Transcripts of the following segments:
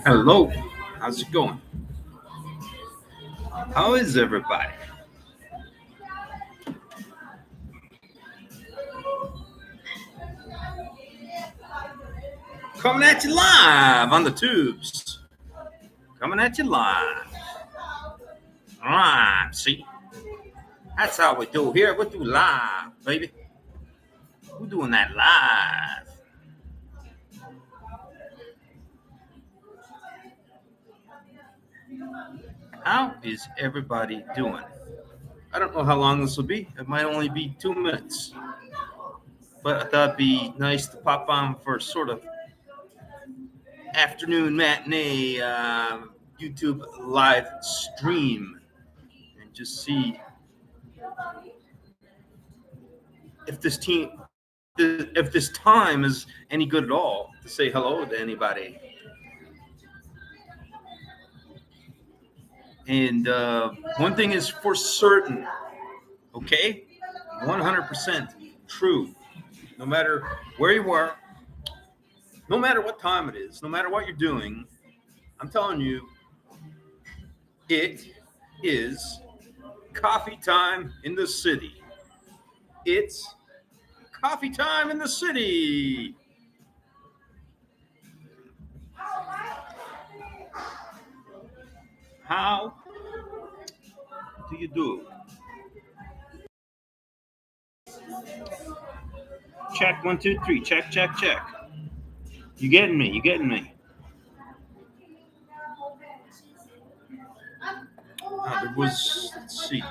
Hello, how's it going? How is everybody? Coming at you live on the tubes. Coming at you live. Live, see? That's how we do here. We do live, baby. We're doing that live. How is everybody doing? I don't know how long this will be. It might only be 2 minutes. But I thought it'd be nice to pop on for sort of afternoon matinee YouTube live stream and just see if this time is any good at all to say hello to anybody. And one thing is for certain, okay, 100% true. No matter where you are, no matter what time it is, no matter what you're doing, I'm telling you, it is coffee time in the city. It's coffee time in the city. How do you do? Check 1, 2, 3. Check, check, check. You getting me? You getting me? There was, let's see.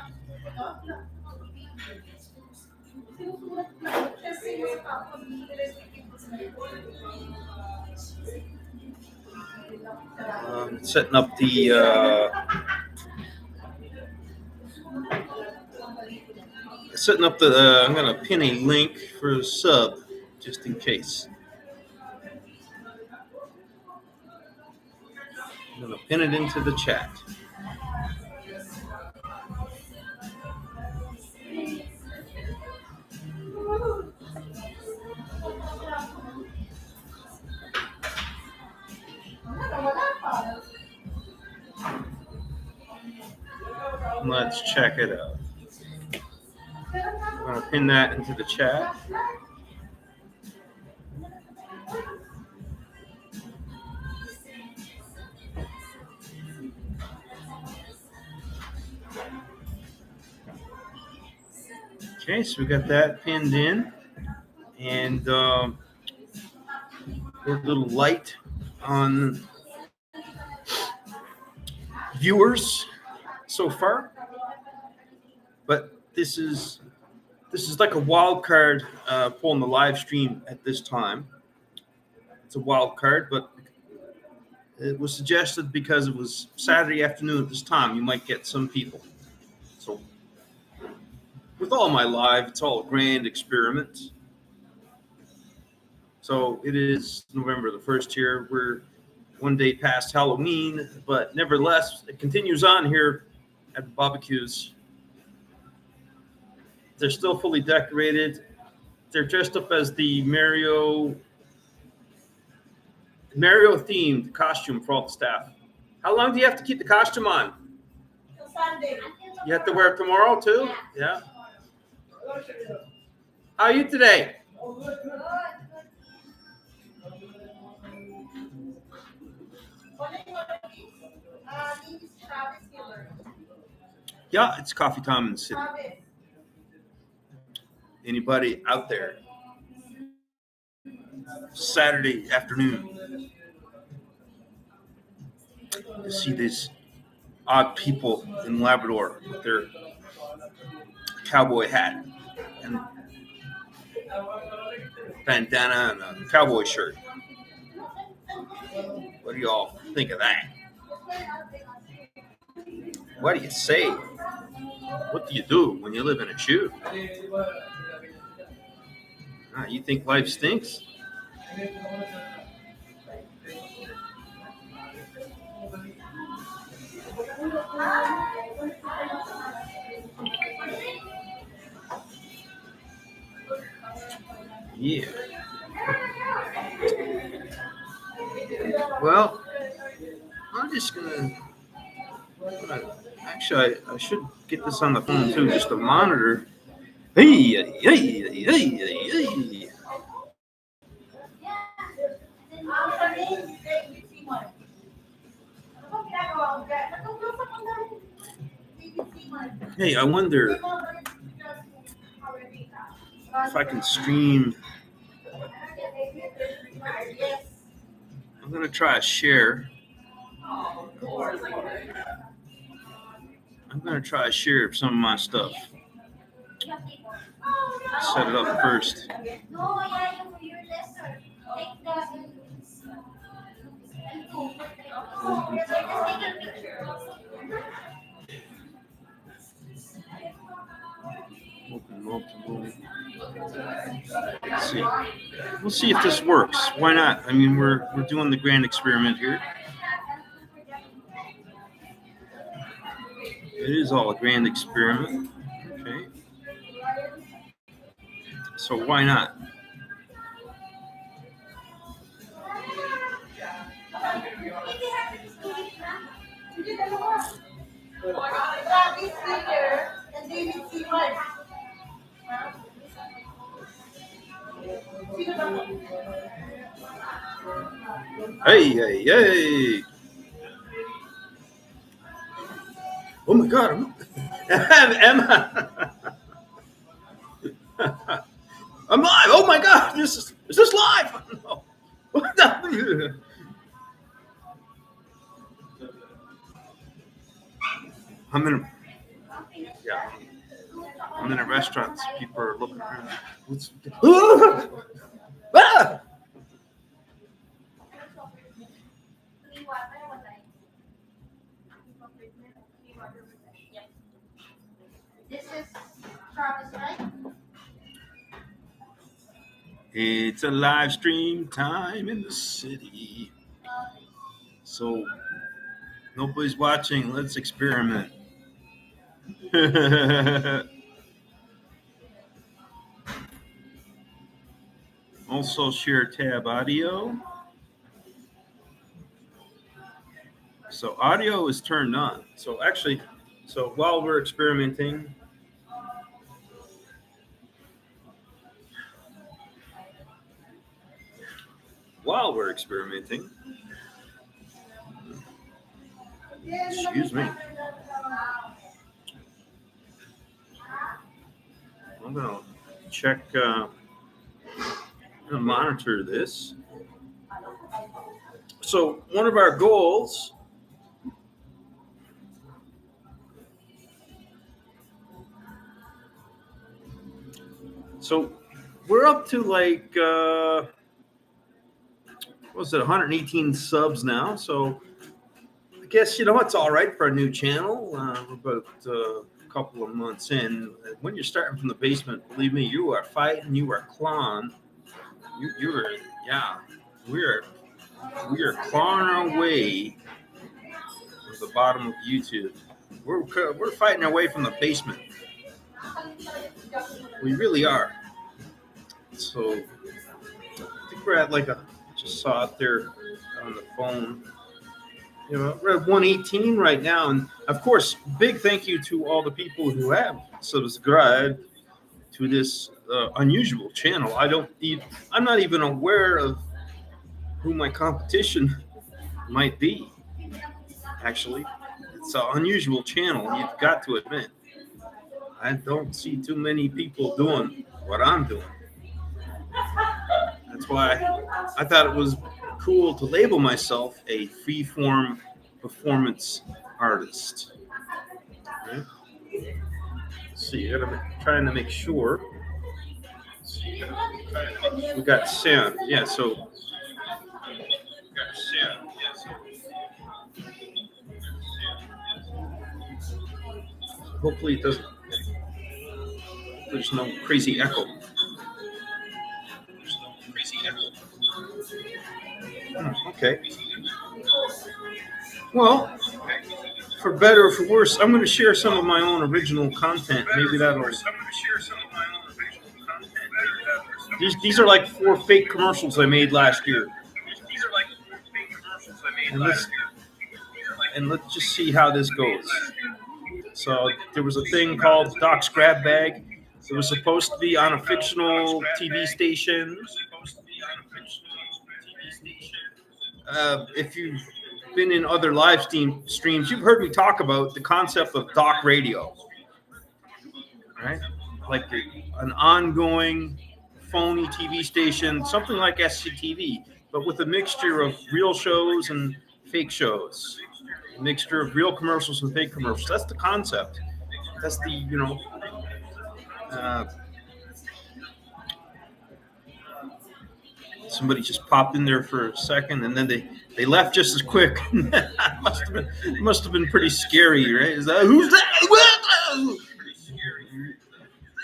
Setting up the I'm gonna pin a link for a sub just in case. I'm gonna pin it into the chat. Let's check it out. I'm gonna pin that into the chat. Okay, so we got that pinned in, and we're a little light on viewers so far, but this is like a wild card pulling the live stream at this time. It's a wild card, but it was suggested because it was Saturday afternoon at this time, you might get some people. So with all my live, it's all a grand experiment. So it is November the 1st here. We're one day past Halloween, but nevertheless, it continues on here at the barbecues. They're still fully decorated. They're dressed up as the Mario themed costume for all the staff. How long do you have to keep the costume on? Till Sunday. You have to wear it tomorrow too? Yeah. How are you today? Yeah, it's coffee time in the city. Anybody out there? Saturday afternoon. You see these odd people in Labrador with their cowboy hat and bandana and a cowboy shirt. What do you all think of that? What do you say? What do you do when you live in a shoe? You think life stinks? Yeah. Well, I'm just gonna actually, I should get this on the phone too, just to monitor. Hey, hey, hey, hey, hey. Hey, I wonder if I can stream. I'm gonna try a share. I'm gonna try a share of some of my stuff. Set it up first. Open multiple. Let's see. We'll see if this works. Why not? I mean, we're doing the grand experiment here. It is all a grand experiment. Okay. So why not? Hey, hey, hey. Oh my God. Emma. I'm live. Oh my God. Is this live? No. I'm in a, yeah. I'm in a restaurant. So people are looking around. What's ah! It's a live stream time in the city. So nobody's watching. Let's experiment. Also share tab audio. So audio is turned on. So actually, while we're experimenting, excuse me, I'm gonna check, I'm gonna monitor this. So one of our goals, so we're up to like, what was it, 118 subs now. So I guess, it's all right for a new channel. We're about a couple of months in. When you're starting from the basement, believe me, you are fighting, you are clawing. Yeah, we are clawing our way to the bottom of YouTube. We're fighting our way from the basement. We really are. So I think we're at just saw it there on the phone. We're at 118 right now, and of course, big thank you to all the people who have subscribed to this unusual channel. I'm not even aware of who my competition might be. Actually, it's an unusual channel. You've got to admit, I don't see too many people doing what I'm doing. That's why I thought it was cool to label myself a free-form performance artist. Okay. Let's see, I'm trying to make sure. We got sound. Yeah, so hopefully it doesn't. There's no crazy echo. Okay. Well, for better or for worse, I'm going to share some of my own original content. Maybe that'll. These are like 4 fake commercials I made last year. And and let's just see how this goes. So there was a thing called Doc's Grab Bag. It was supposed to be on a fictional TV station. If you've been in other live streams, you've heard me talk about the concept of Doc Radio, right? Like an ongoing phony TV station, something like SCTV, but with a mixture of real shows and fake shows, a mixture of real commercials and fake commercials. That's the concept. That's the, somebody just popped in there for a second and then they left just as quick. must have been pretty scary, right? Is that who's that?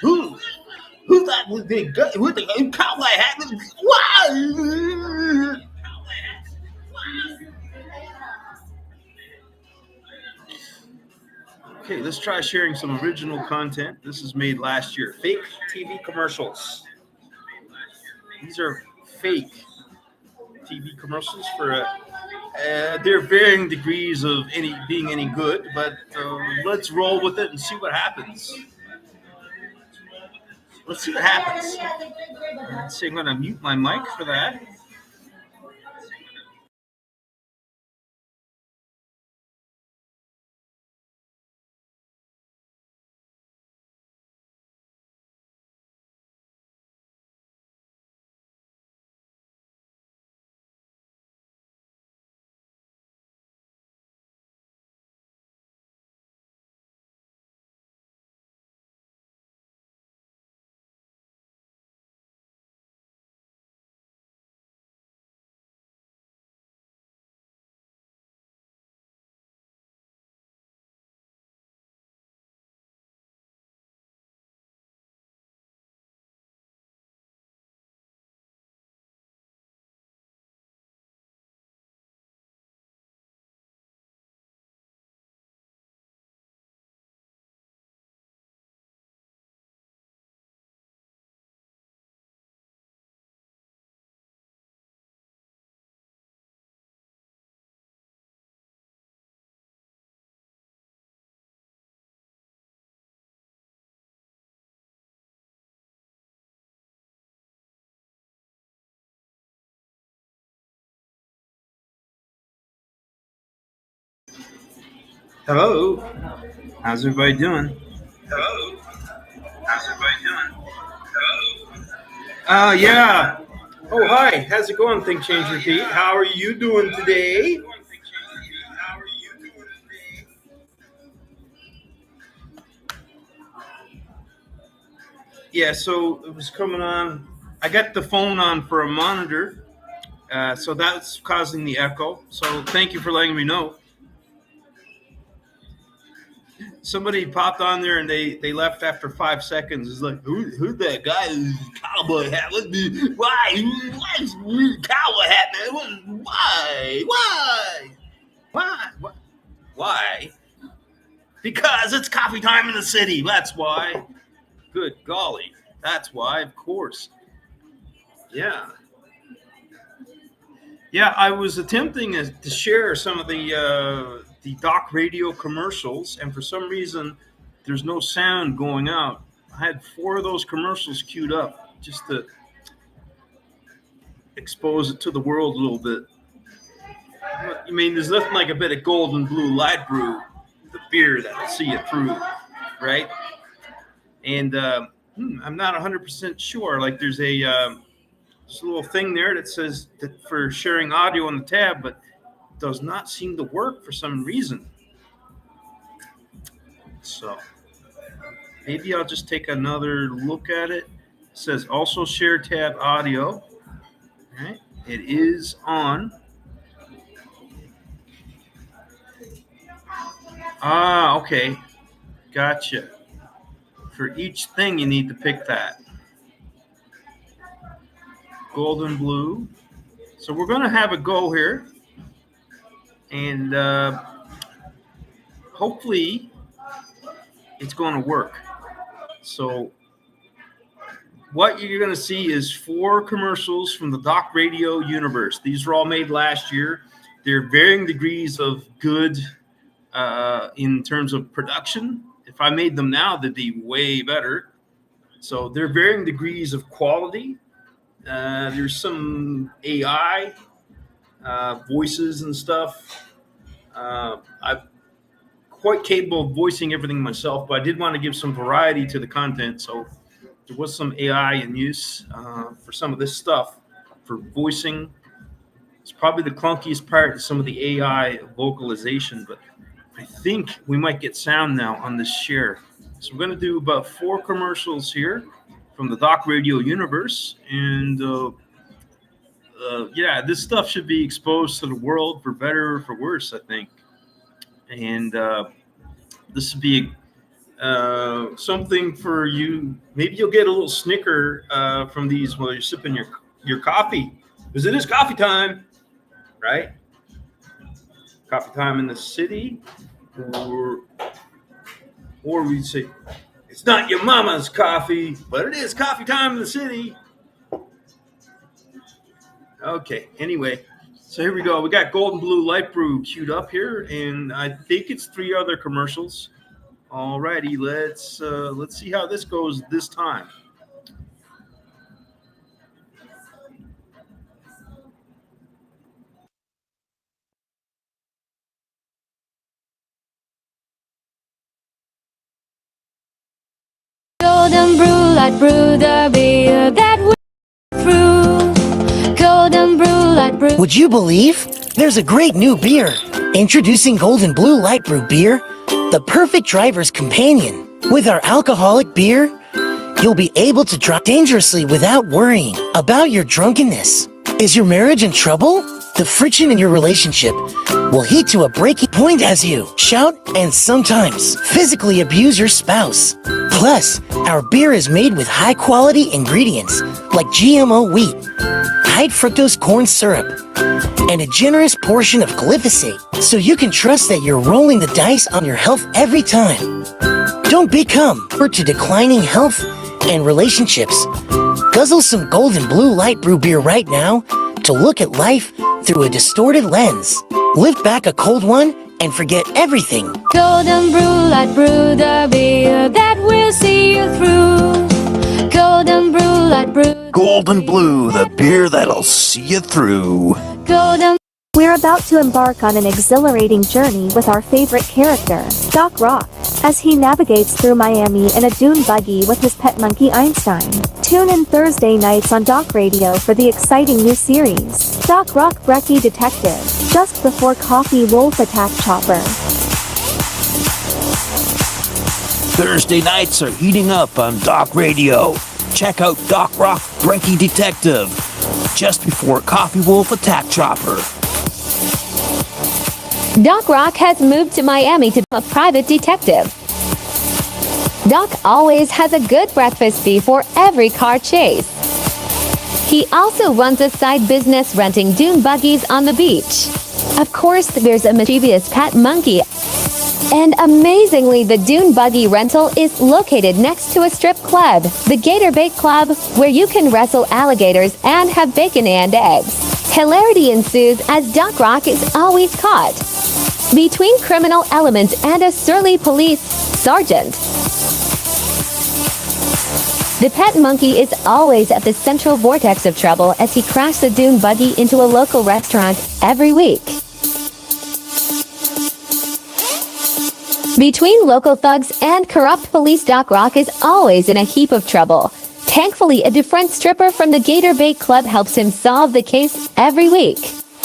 Who's that with the cowboy hat? Why? Okay, let's try sharing some original content. This is made last year. Fake TV commercials. These are fake TV commercials for they're varying degrees of being any good, but let's roll with it and see what happens. Let's see what happens. Let's see, I'm going to mute my mic for that. Hello. How's everybody doing? Hello. How's everybody doing? Hello. Yeah. Oh, hi. How's it going, Think Change Repeat? How are you doing today? Yeah, so it was coming on. I got the phone on for a monitor, so that's causing the echo. So thank you for letting me know. Somebody popped on there and they left after 5 seconds. It's like, who's that guy with cowboy hat? Why cowboy hat, man? Why? Because it's coffee time in the city. That's why. Good golly. That's why, of course. Yeah. Yeah, I was attempting to share some of the Doc Radio commercials, and for some reason, there's no sound going out. I had 4 of those commercials queued up just to expose it to the world a little bit. I mean, there's nothing like a bit of golden blue light brew, the beer that'll see you through, right? And I'm not 100% sure. Like, there's a little thing there that says that for sharing audio on the tab, but it does not seem to work for some reason. So maybe I'll just take another look at it. It says also share tab audio. All right. It is on. Ah, okay. Gotcha. For each thing, you need to pick that. Golden blue. So we're going to have a go here. And hopefully it's going to work. So what you're going to see is 4 commercials from the Doc Radio universe. These were all made last year. They're varying degrees of good in terms of production. If I made them now, they'd be way better. So there are varying degrees of quality. There's some AI voices and stuff. I'm quite capable of voicing everything myself, but I did want to give some variety to the content. So there was some AI in use for some of this stuff for voicing. It's probably the clunkiest part of some of the AI vocalization, but I think we might get sound now on this share. So we're going to do about 4 commercials here from the Doc Radio universe. And yeah, this stuff should be exposed to the world for better or for worse, I think. And this would be something for you. Maybe you'll get a little snicker from these while you're sipping your coffee. Because it is coffee time, right? Coffee time in the city. Or we'd say, it's not your mama's coffee, but it is coffee time in the city. Okay, anyway, so here we go. We got Golden Blue Light Brew queued up here, and I think it's 3 other commercials. Alrighty, let's see how this goes this time. Golden brew, light brew, the beer that we brew. Golden brew, light brew. Would you believe? There's a great new beer. Introducing Golden Blue Light Brew Beer, the perfect driver's companion. With our alcoholic beer, you'll be able to drive dangerously without worrying about your drunkenness. Is your marriage in trouble? The friction in your relationship will heat to a breaking point as you shout and sometimes physically abuse your spouse. Plus, our beer is made with high-quality ingredients like GMO wheat, high fructose corn syrup, and a generous portion of glyphosate, so you can trust that you're rolling the dice on your health every time. Don't become to declining health and relationships. Guzzle some Golden Blue Light Brew beer right now to look at life through a distorted lens. Lift back a cold one and forget everything. Golden brew, light brew, the beer that will see you through. Golden brew, light brew. Golden Blue, the beer that'll see you through. Golden. We're about to embark on an exhilarating journey with our favorite character, Doc Rock, as he navigates through Miami in a dune buggy with his pet monkey Einstein. Tune in Thursday nights on Doc Radio for the exciting new series, Doc Rock Brekkie Detective, just before Coffee Wolf Attack Chopper. Thursday nights are heating up on Doc Radio. Check out Doc Rock Brekkie Detective, just before Coffee Wolf Attack Chopper. Doc Rock has moved to Miami to become a private detective. Doc always has a good breakfast before every car chase. He also runs a side business renting dune buggies on the beach. Of course, there's a mischievous pet monkey. And amazingly, the dune buggy rental is located next to a strip club, the Gator Bait Club, where you can wrestle alligators and have bacon and eggs. Hilarity ensues as Doc Rock is always caught between criminal elements and a surly police sergeant. The pet monkey is always at the central vortex of trouble as he crashes the dune buggy into a local restaurant every week. Between local thugs and corrupt police, Doc Rock is always in a heap of trouble. Thankfully, a different stripper from the Gator Bait Club helps him solve the case every week.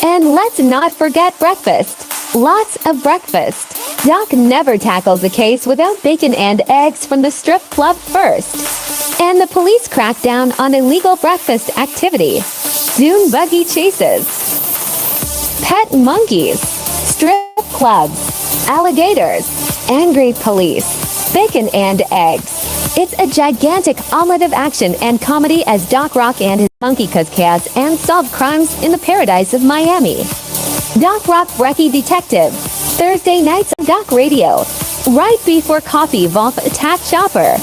And let's not forget breakfast. Lots of breakfast. Doc never tackles a case without bacon and eggs from the strip club first. And the police crack down on illegal breakfast activity. Dune buggy chases. Pet monkeys. Strip clubs. Alligators. Angry police. Bacon and eggs. It's a gigantic omelet of action and comedy as Doc Rock and his monkey cuz and solve crimes in the paradise of Miami. Doc Rock Brekkie Detective, Thursday nights on Doc Radio, right before Coffee Wolf Attack Chopper.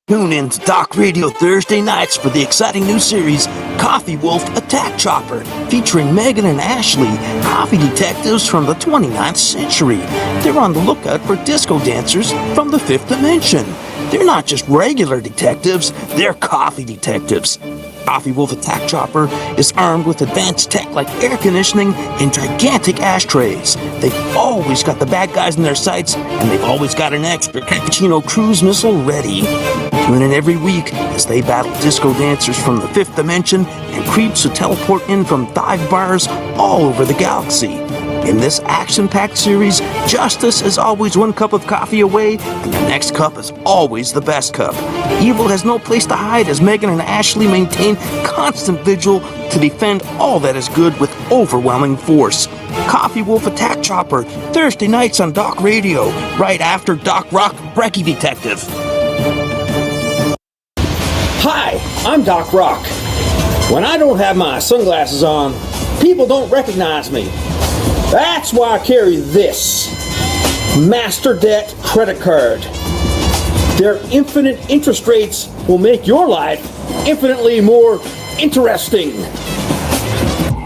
Tune in to Doc Radio Thursday nights for the exciting new series, Coffee Wolf Attack Chopper, featuring Megan and Ashley, coffee detectives from the 29th century. They're on the lookout for disco dancers from the 5th dimension. They're not just regular detectives, they're coffee detectives. Coffee Wolf Attack Chopper is armed with advanced tech like air conditioning and gigantic ashtrays. They've always got the bad guys in their sights, and they've always got an extra cappuccino cruise missile ready. Tune in every week as they battle disco dancers from the 5th dimension and creeps who teleport in from dive bars all over the galaxy. In this action-packed series, justice is always one cup of coffee away, and the next cup is always the best cup. Evil has no place to hide as Megan and Ashley maintain constant vigil to defend all that is good with overwhelming force. Coffee Wolf Attack Chopper, Thursday nights on Doc Radio, right after Doc Rock Brekkie Detective. Hi, I'm Doc Rock. When I don't have my sunglasses on, people don't recognize me. That's why I carry this Master Debt credit card. Their infinite interest rates will make your life infinitely more interesting.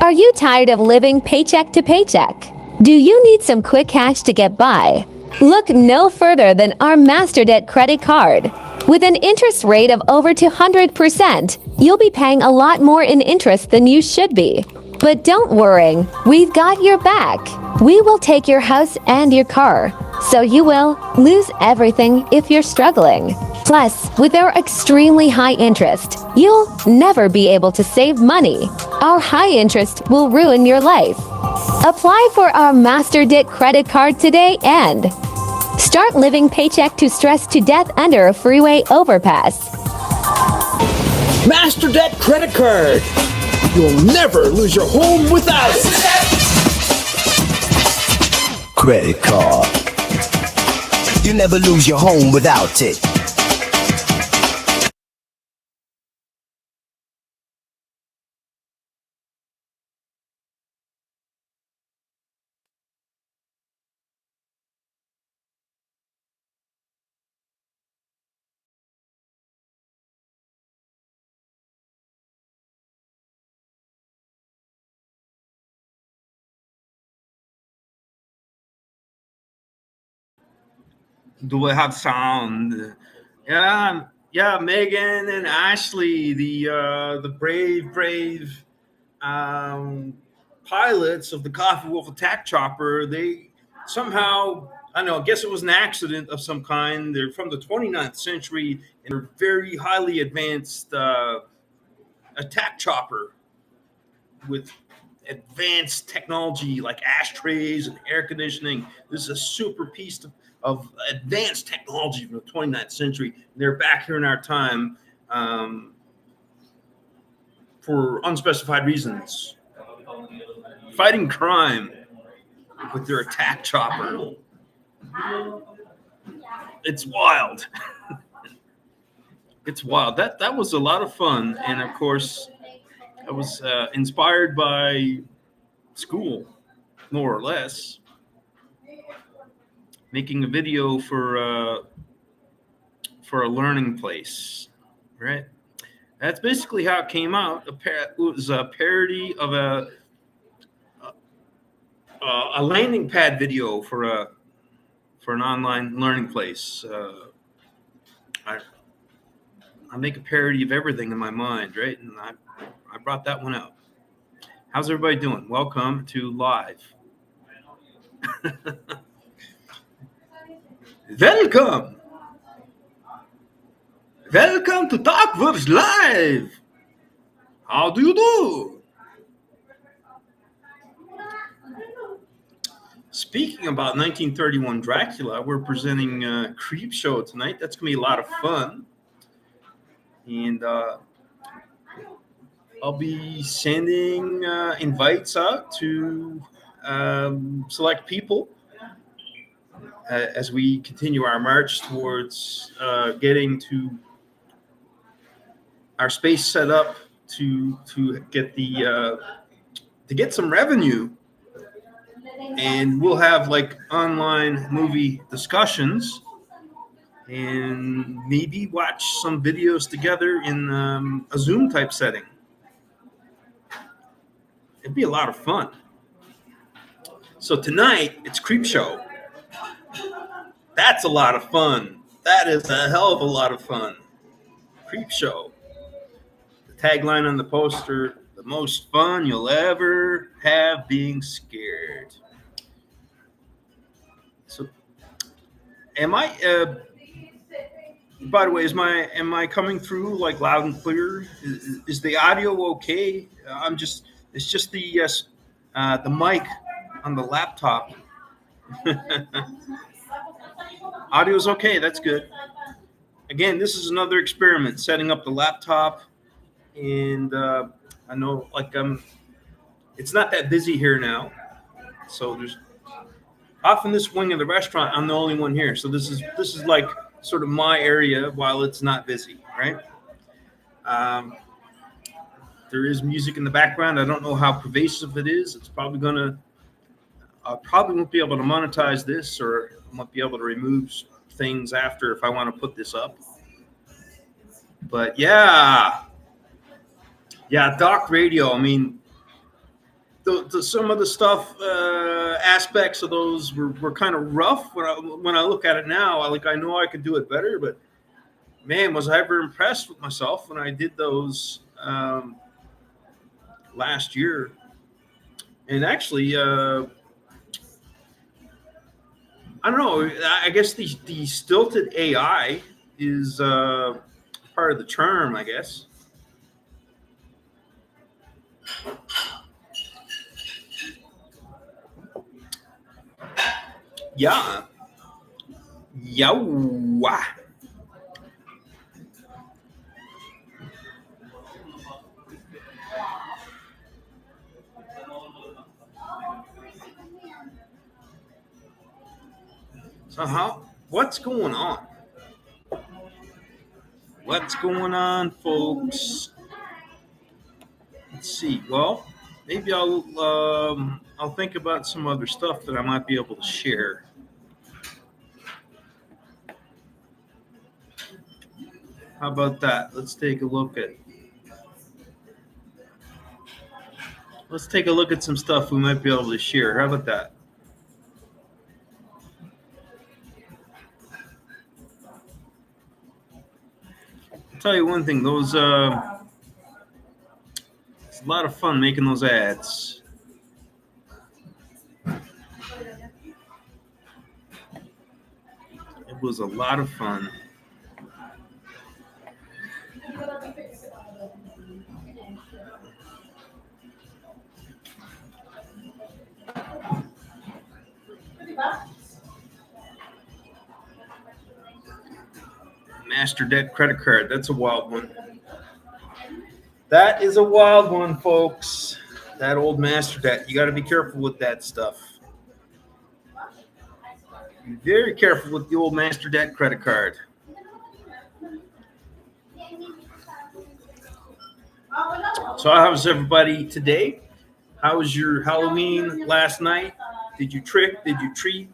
Are you tired of living paycheck to paycheck? Do you need some quick cash to get by? Look no further than our Master Debt credit card. With an interest rate of over 200%, you'll be paying a lot more in interest than you should be. But don't worry, we've got your back. We will take your house and your car, so you will lose everything if you're struggling. Plus, with our extremely high interest, you'll never be able to save money. Our high interest will ruin your life. Apply for our Master Debt credit card today and start living paycheck to stress to death under a freeway overpass. Master Debt credit card. You'll never lose your home without it. Credit card. You never lose your home without it. Do I have sound? Yeah, Megan and Ashley, the brave pilots of the Coffee Wolf Attack Chopper. They somehow, I don't know, I guess it was an accident of some kind. They're from the 29th century and they're very highly advanced attack chopper with advanced technology like ashtrays and air conditioning. This is a super piece of advanced technology from the 29th century. They're back here in our time for unspecified reasons, fighting crime with their attack chopper. It's wild. It's wild. That was a lot of fun, and of course, I was inspired by school, more or less, making a video for a learning place, right? That's basically how it came out. It was a parody of a landing pad video for an online learning place. I make a parody of everything in my mind, right? And I brought that one out. How's everybody doing? Welcome to live. Welcome. Welcome to Talkverse Live. How do you do? Speaking about 1931 Dracula, we're presenting Creep Show tonight. That's going to be a lot of fun. And I'll be sending invites out to select people as we continue our march towards getting to our space set up to get to get some revenue. And we'll have like online movie discussions and maybe watch some videos together in a Zoom type setting. It'd be a lot of fun. So tonight it's Creep Show. That's a lot of fun. That is a hell of a lot of fun. Creep Show. The tagline on the poster: the most fun you'll ever have being scared. So, am I? By the way, am I coming through like loud and clear? Is the audio okay? It's just the mic on the laptop. Audio's okay. That's good. Again, this is another experiment, setting up the laptop, and I know it's not that busy here now, so there's off in this wing of the restaurant. I'm the only one here, so this is like sort of my area while it's not busy, right? There is music in the background. I don't know how pervasive it is. It's probably I probably won't be able to monetize this, or I won't be able to remove things after if I want to put this up. But yeah, Doc Radio. I mean, some of the stuff, aspects of those were kind of rough when I look at it now. I know I could do it better, but man, was I ever impressed with myself when I did those last year. And actually, I don't know. I guess the stilted AI is part of the charm, I guess. Yeah. Yawa. So what's going on? What's going on, folks? Let's see. Well, maybe I'll think about some other stuff that I might be able to share. How about that? Let's take a look at some stuff we might be able to share. How about that? I'll tell you one thing, it's a lot of fun making those ads. It was a lot of fun. Master debt credit card. That's a wild one. That is a wild one, folks. That old master debt. You got to be careful with that stuff. Be very careful with the old master debt credit card. So how was everybody today? How was your Halloween last night? Did you trick? Did you treat?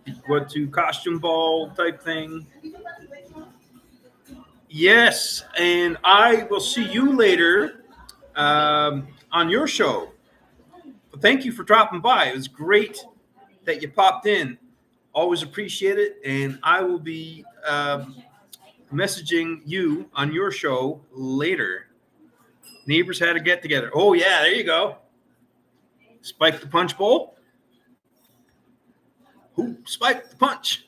Did you go to costume ball type thing? Yes, and I will see you later on your show. But thank you for dropping by. It was great that you popped in. Always appreciate it, and I will be messaging you on your show later. Neighbors had a get together. Oh yeah, there you go. Spike the punch bowl. Who spiked the punch?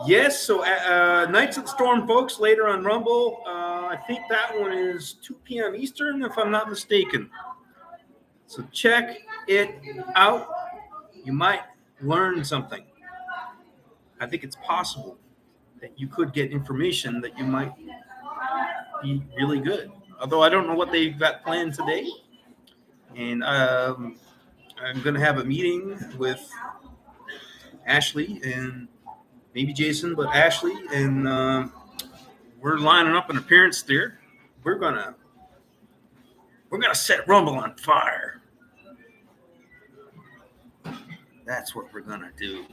Yes, so Knights of the Storm, folks, later on Rumble. I think that one is 2 p.m. Eastern, if I'm not mistaken. So check it out. You might learn something. I think it's possible that you could get information that you might be really good. Although I don't know what they've got planned today. And I'm going to have a meeting with Ashley and maybe Jason, but Ashley, and we're lining up an appearance there. We're gonna set Rumble on fire. That's what we're gonna do.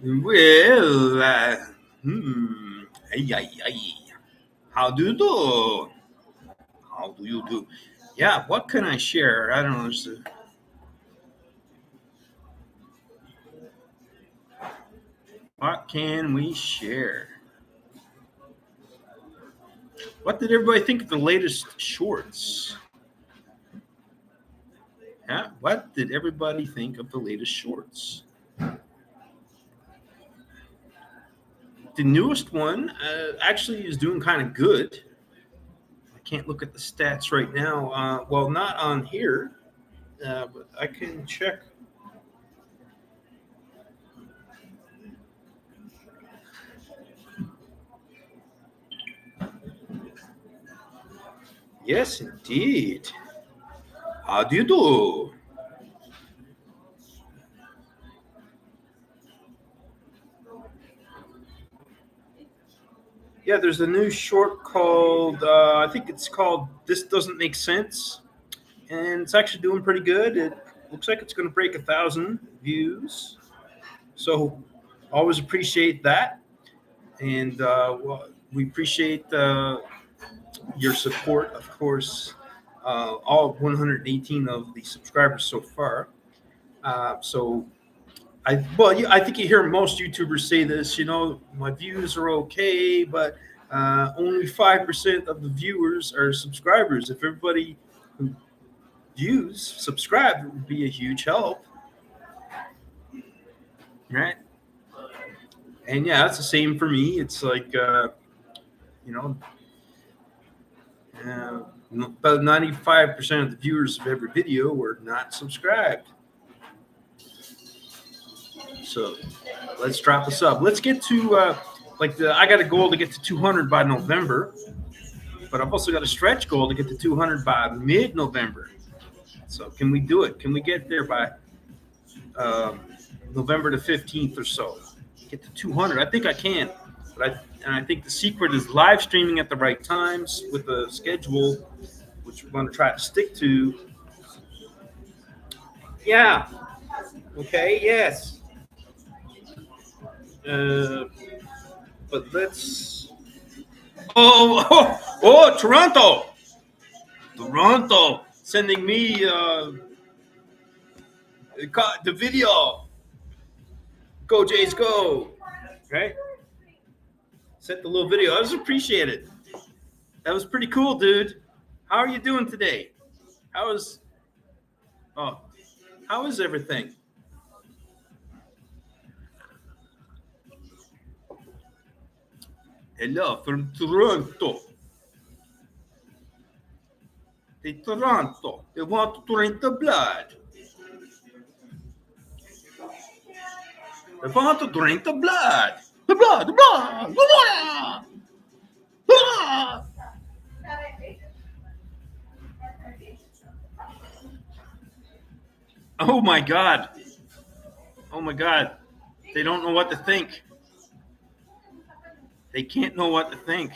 Well, ay, ay, ay. How do you do? How do you do? Yeah, what can I share? I don't know. What can we share? What did everybody think of the latest shorts? Yeah, what did everybody think of the latest shorts? The newest one actually is doing kind of good. I can't look at the stats right now. Well, not on here, but I can check. Yes, indeed. How do you do? Yeah, there's a new short called, I think it's called This Doesn't Make Sense. And it's actually doing pretty good. It looks like it's going to break 1,000 views. So always appreciate that. And well, we appreciate your support, of course, all 118 of the subscribers so far. So I think you hear most YouTubers say this. My views are okay, but only 5% of the viewers are subscribers. If everybody who views subscribe, it would be a huge help, right? And yeah, it's the same for me. It's like you know, about 95% of the viewers of every video were not subscribed. So let's drop a sub. Let's get to I got a goal to get to 200 by November, but I've also got a stretch goal to get to 200 by mid-November. So can we do it? Can we get there by November the 15th or so? Get to 200. I think I can, but I think the secret is live streaming at the right times with a schedule, which we're going to try to stick to. Yeah. Okay. Yes. But let's. Oh! Toronto, sending me the video. Go Jays, go! Right? Sent the little video. I just appreciate it. That was pretty cool, dude. How are you doing today? How is everything? Hello from Toronto. Toronto. They want to drink the blood. They want to drink the blood. The blood. The blood. Oh my God. Oh my God. They don't know what to think. They can't know what to think.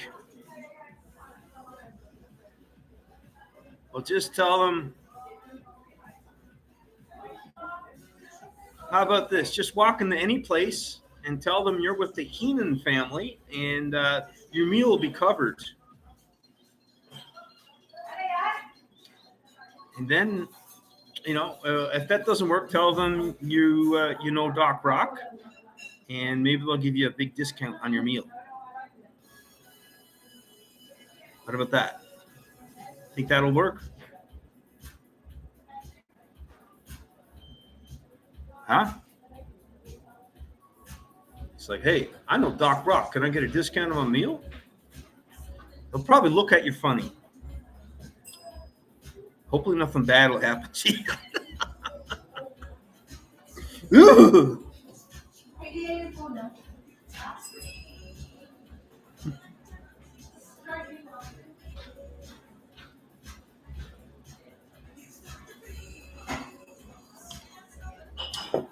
Well, just tell them. How about this? Just walk into any place and tell them you're with the Heenan family, and your meal will be covered. And then, if that doesn't work, tell them you know Doc Rock, and maybe they'll give you a big discount on your meal. What about that? Think that'll work? Huh? It's like, hey, I know Doc Rock. Can I get a discount on my meal? They'll probably look at you funny. Hopefully nothing bad will happen to you.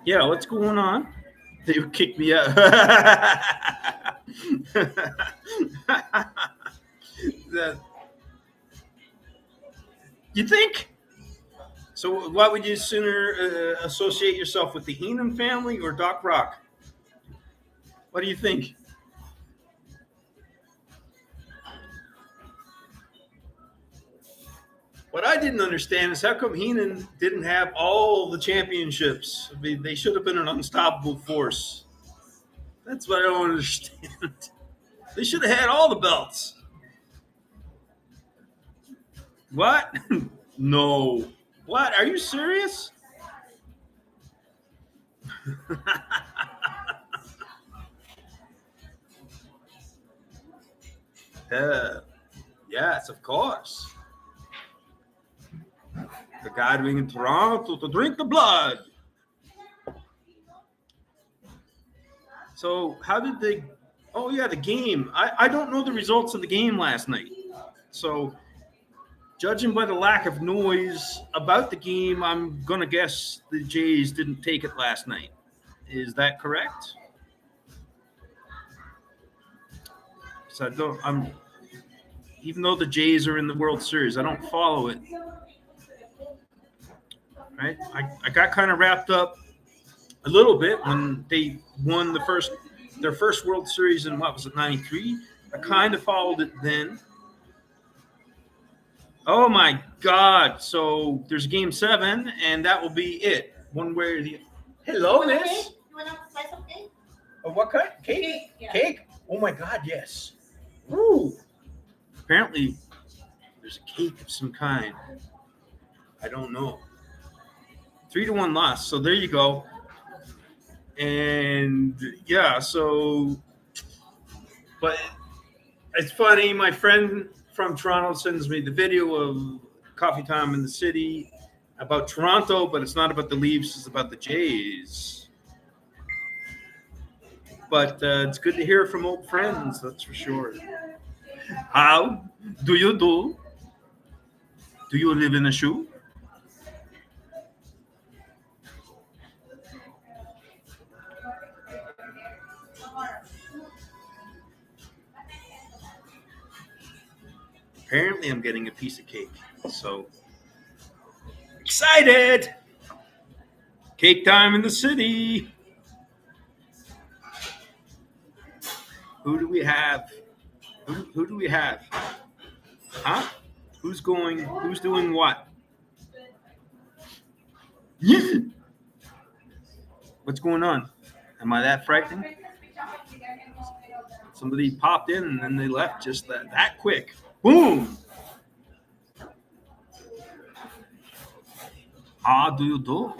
Yeah, what's going on? They would kick me out. You think? So why would you sooner associate yourself with the Heenan family or Doc Rock? What do you think? What I didn't understand is how come Heenan didn't have all the championships. I mean, they should have been an unstoppable force. That's what I don't understand. They should have had all the belts. What? No. What? Are you serious? Yes, of course. The guy doing in Toronto to drink the blood. So how did they? Oh yeah, the game. I don't know the results of the game last night. So judging by the lack of noise about the game, I'm gonna guess the Jays didn't take it last night. Is that correct? So I don't. I'm even though the Jays are in the World Series, I don't follow it. Right? I got kind of wrapped up a little bit when they won their first World Series in what was it, '93? I kind of followed it then. Oh my God! So there's Game 7, and that will be it. One way or the other. Hello, miss. You want a slice of cake? Oh, what kind? Cake? Cake, yeah. Cake? Oh my God! Yes. Woo! Apparently, there's a cake of some kind. I don't know. 3-1 loss. So there you go. And yeah, so, but it's funny. My friend from Toronto sends me the video of Coffee Time in the City about Toronto, but it's not about the Leafs, it's about the Jays. But it's good to hear from old friends, that's for sure. How do you do? Do you live in a shoe? Apparently, I'm getting a piece of cake. So excited! Cake time in the city. Who do we have? Who do we have? Huh? Who's doing what? What's going on? Am I that frightening? Somebody popped in and then they left just that quick. Boom! How do you do?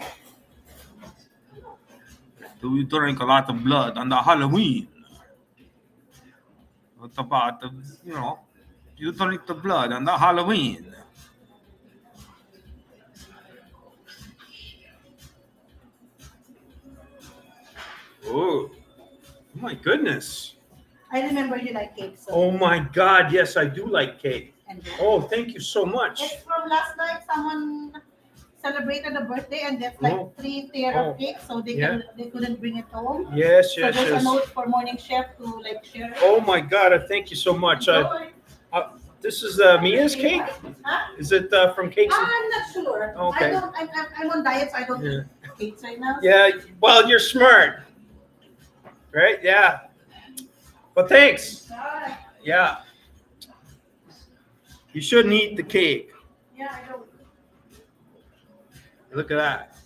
Do you drink a lot of blood on the Halloween? What about you drink the blood on the Halloween? Oh my goodness. I remember you like cake. So. Oh my God, yes, I do like cake. And Oh, thank you so much. it's from last night. Someone celebrated a birthday, and that's like 3 tier Oh. of cake, so they couldn't bring it home. Yes, So yes, there's a yes. note for morning chef to like share. Oh my God, I thank you so much. This is Mia's cake? Huh? Is it from Cakes? I'm not sure. Okay. I'm on diet, so I don't Yeah. eat cakes right now. Yeah, well, you're smart. Right? Yeah. But thanks. Yeah. You shouldn't eat the cake. Yeah, I don't. Look at that.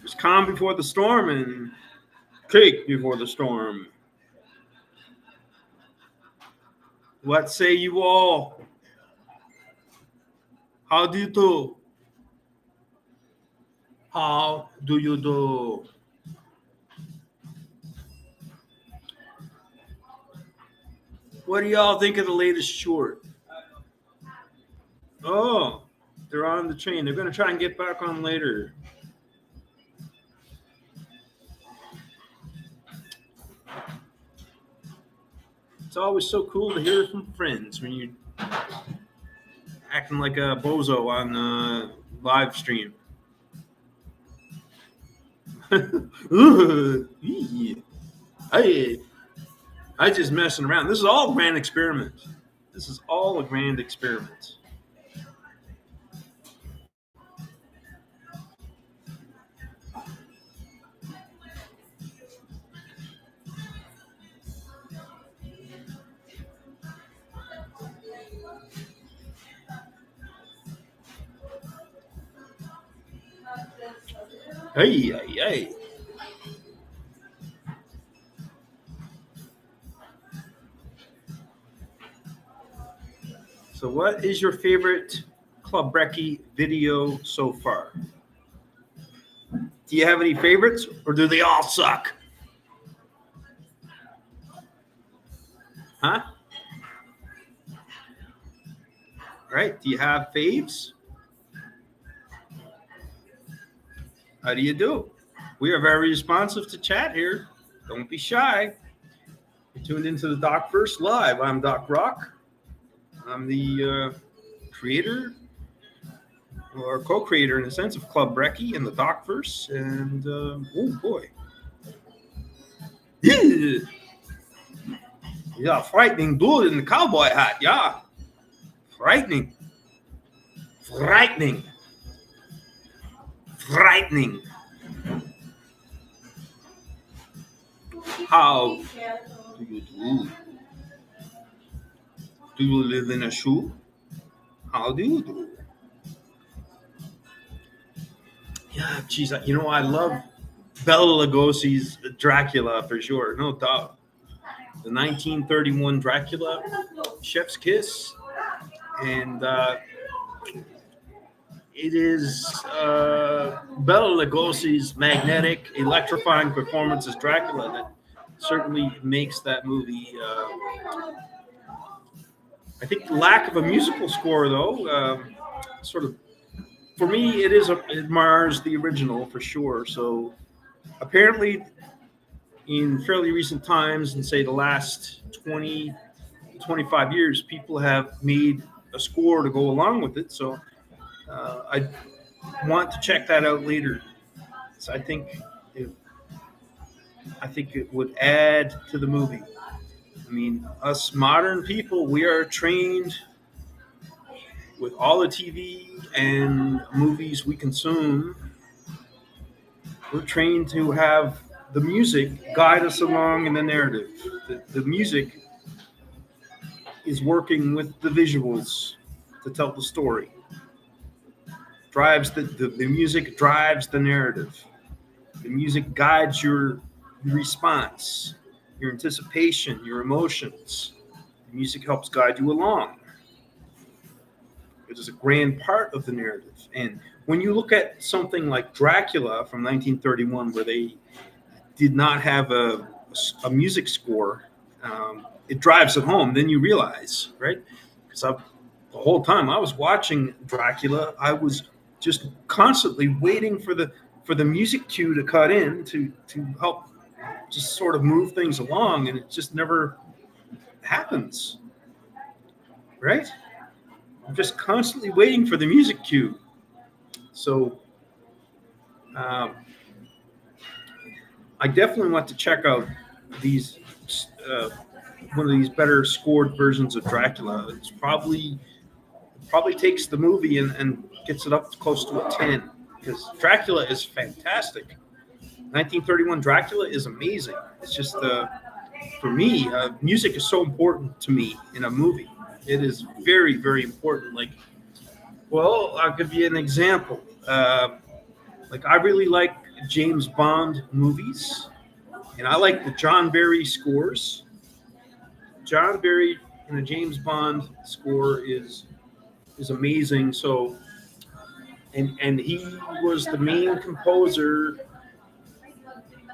It's calm before the storm and cake before the storm. What say you all? How do you do? How do you do? What do y'all think of the latest short? Oh, they're on the train. They're going to try and get back on later. It's always so cool to hear from friends when you're acting like a bozo on live stream. I just messing around. This is all grand experiment. This is all a grand experiment. Hey, hey, hey. So, what is your favorite Club Breckie video so far? Do you have any favorites, or do they all suck? Huh? All right. Do you have faves? How do you do? We are very responsive to chat here. Don't be shy. You're tuned into the Doc First Live. I'm Doc Rock. I'm the creator or co-creator in a sense of Club Breckie and the Doc Verse. And oh boy, yeah, yeah, frightening dude in the cowboy hat. Yeah, frightening, frightening, frightening. How do you do? Do you live in a shoe? How do you do? Yeah, geez, you know, I love Bela Lugosi's Dracula for sure, no doubt. The 1931 Dracula, Chef's Kiss, and it is Bela Lugosi's magnetic, electrifying performance as Dracula that certainly makes that movie. I think the lack of a musical score, though, sort of for me, it mars the original for sure. So apparently, in fairly recent times, and say the last 20, 25 years, people have made a score to go along with it. So I want to check that out later. So it, I think it would add to the movie. I mean, us modern people, we are trained with all the TV and movies we consume. We're trained to have the music guide us along in the narrative. The music is working with the visuals to tell the story. The music drives the narrative. The music guides your response, your anticipation, your emotions. The music helps guide you along. It is a grand part of the narrative. And when you look at something like Dracula from 1931, where they did not have a music score, it drives it home. Then you realize, right? Because the whole time I was watching Dracula, I was just constantly waiting for the music cue to cut in to help just sort of move things along, and it just never happens, right? I'm just constantly waiting for the music cue. So I definitely want to check out these one of these better scored versions of Dracula. It's probably takes the movie and gets it up close to a 10 because Dracula is fantastic. 1931 Dracula is amazing. It's just for me, music is so important to me in a movie. It is very, very important. Like, well, I'll give you an example. Like, I really like James Bond movies, and I like the John Barry scores. John Barry in a James Bond score is amazing. So, and he was the main composer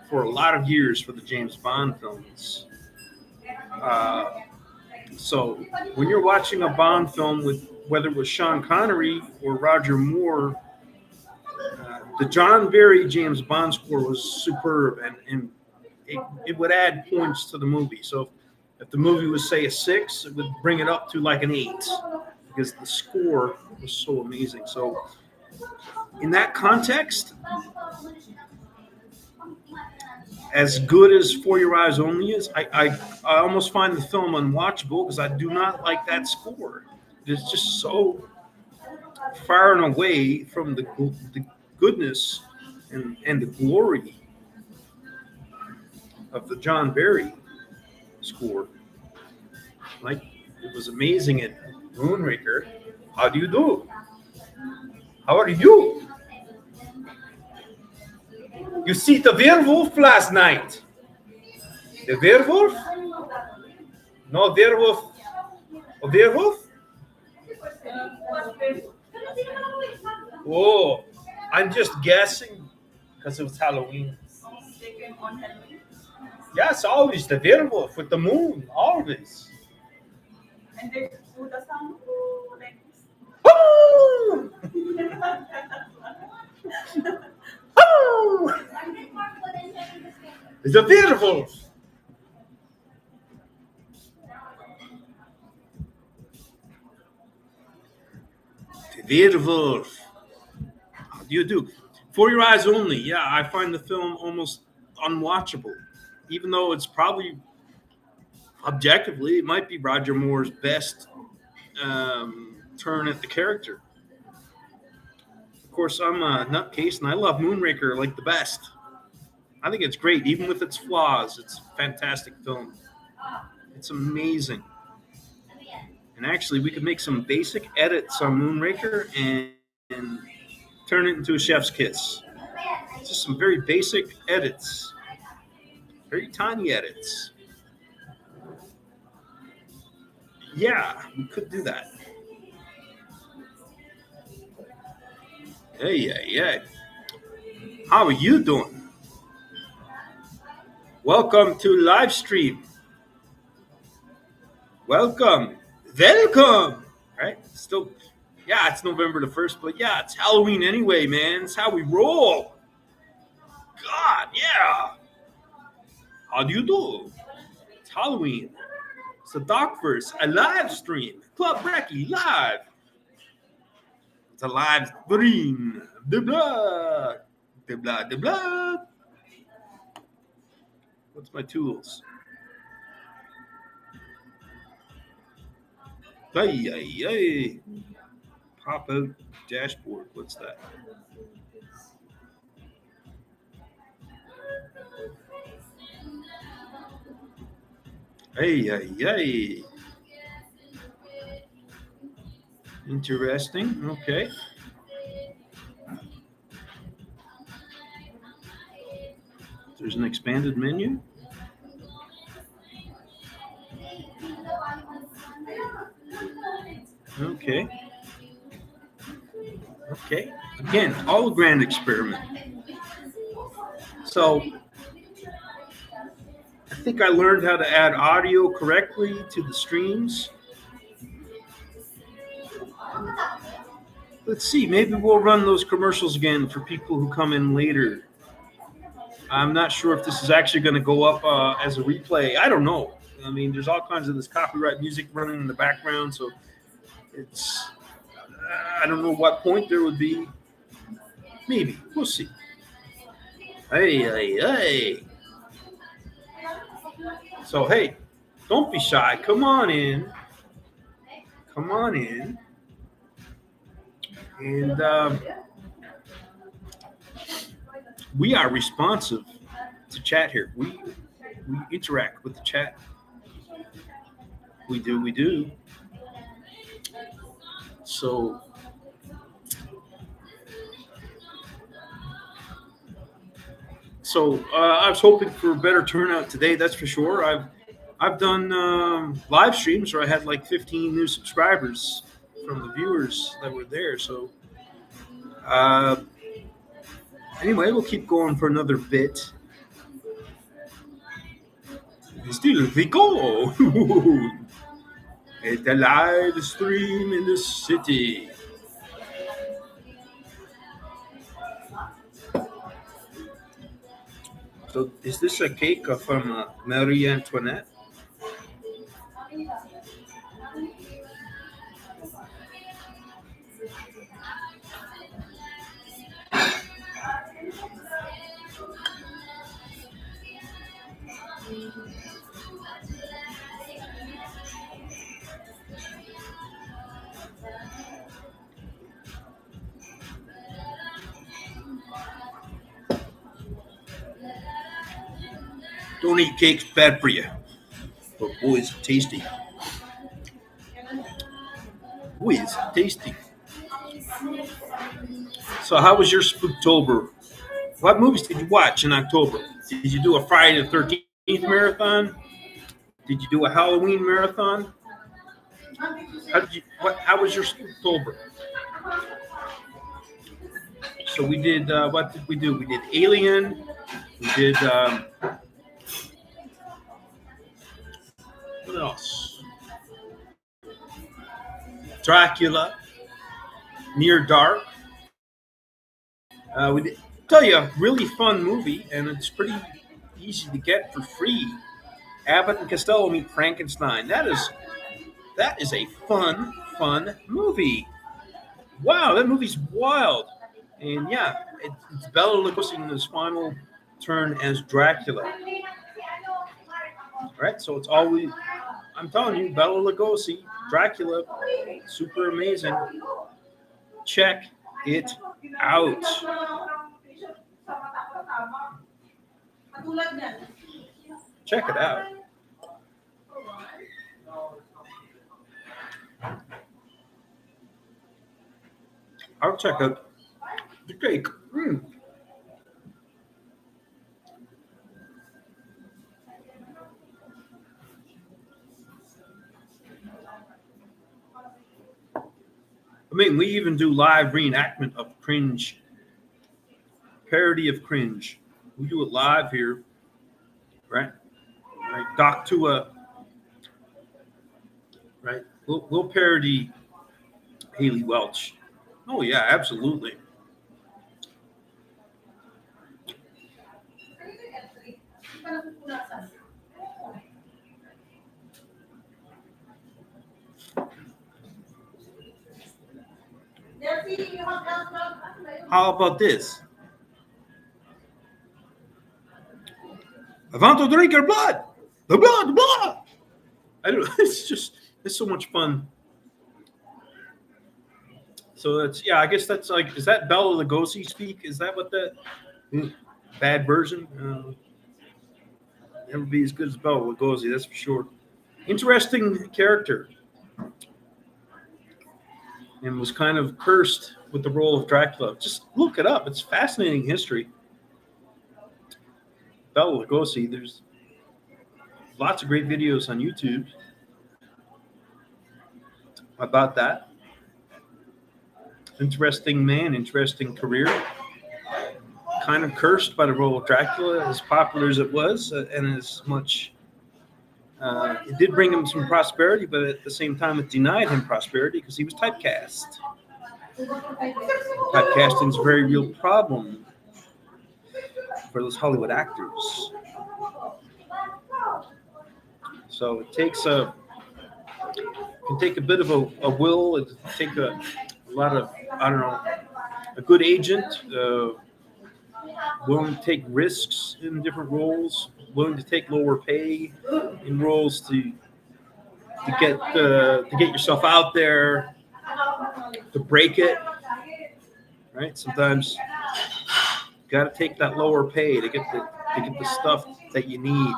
for a lot of years for the James Bond films. So when you're watching a Bond film with whether it was Sean Connery or Roger Moore, the John Barry James Bond score was superb, and it would add points to the movie. So if the movie was, say, a 6, it would bring it up to like an 8 because the score was so amazing. So in that context, as good as For Your Eyes Only is, I almost find the film unwatchable because I do not like that score. It's just so far and away from the goodness and the glory of the John Barry score. Like, it was amazing at Moonraker. How do you do? How are you? You see the werewolf last night. The werewolf? No werewolf. A werewolf? Oh, I'm just guessing because it was Halloween. Yeah, it's always the werewolf with the moon. Always. And they do the sound like this. Woo! Woo! It's a werewolf. The werewolf. How do you do? For Your Eyes Only. Yeah, I find the film almost unwatchable, even though it's probably objectively it might be Roger Moore's best turn at the character. Of course, I'm a nutcase and I love Moonraker like the best. I think it's great, even with its flaws. It's a fantastic film. It's amazing. And actually, we could make some basic edits on Moonraker and turn it into a chef's kiss. Just some very basic edits, very tiny edits. Yeah, we could do that. Hey. How are you doing? Welcome to live stream. Welcome. Right? Still, yeah, it's November the 1st, but yeah, it's Halloween anyway, man. It's how we roll. God, yeah. How do you do? It's Halloween. It's the Docverse, a live stream. Club Brecky live. It's a live stream. De blah. De blah, de blah. What's my tools? Hey. Pop out dashboard. What's that? Hey. Interesting. Okay. There's an expanded menu. Okay. Again, all a grand experiment. So I think I learned how to add audio correctly to the streams. Let's see, maybe we'll run those commercials again for people who come in later. I'm not sure if this is actually going to go up as a replay. I don't know. I mean, there's all kinds of this copyright music running in the background, so it's I don't know what point there would be. Maybe. We'll see. Hey. So, hey, don't be shy. Come on in. And we are responsive to chat here. We interact with the chat. We do. So I was hoping for a better turnout today. That's for sure. I've done live streams where I had like 15 new subscribers from the viewers that were there. So anyway, we'll keep going for another bit. Still we go. It's a live stream in the city. So is this a cake from Marie Antoinette? Don't eat cakes, bad for you. But boy, it's tasty. So how was your Spooktober? What movies did you watch in October? Did you do a Friday the 13th marathon? Did you do a Halloween marathon? How was your October? So we did, what did we do? We did Alien. We did, what else? Dracula, Near Dark. We did, tell you, a really fun movie, and it's pretty easy to get for free. Abbott and Costello Meet Frankenstein. That is a fun movie. Wow, that movie's wild. And yeah, it's Bela Lugosi in his final turn as Dracula. Right? So it's always, I'm telling you, Bela Lugosi, Dracula, super amazing. Check it out. Check it out. I'll check out the cake. I mean, we even do live reenactment of cringe, parody of cringe. We do it live here, right? Right. Doc Tua, right? We'll parody Haley Welch. Oh yeah, absolutely. How about this? I want to drink your blood. The blood. I don't know. It's so much fun. So that's, yeah, I guess that's like, is that Bela Lugosi speak? Is that what that bad version? Never be as good as Bela Lugosi, that's for sure. Interesting character. And was kind of cursed with the role of Dracula. Just look it up. It's fascinating history. Bela Lugosi, there's lots of great videos on YouTube about that. Interesting man, interesting career. Kind of cursed by the role of Dracula, as popular as it was, and as much. It did bring him some prosperity, but at the same time, it denied him prosperity because he was typecast. Typecasting is a very real problem for those Hollywood actors. So it takes can take a bit of a will. It take a lot of, I don't know, a good agent, willing to take risks in different roles, willing to take lower pay in roles to get yourself out there, to break it. Right? Sometimes you got to take that lower pay to get the stuff that you need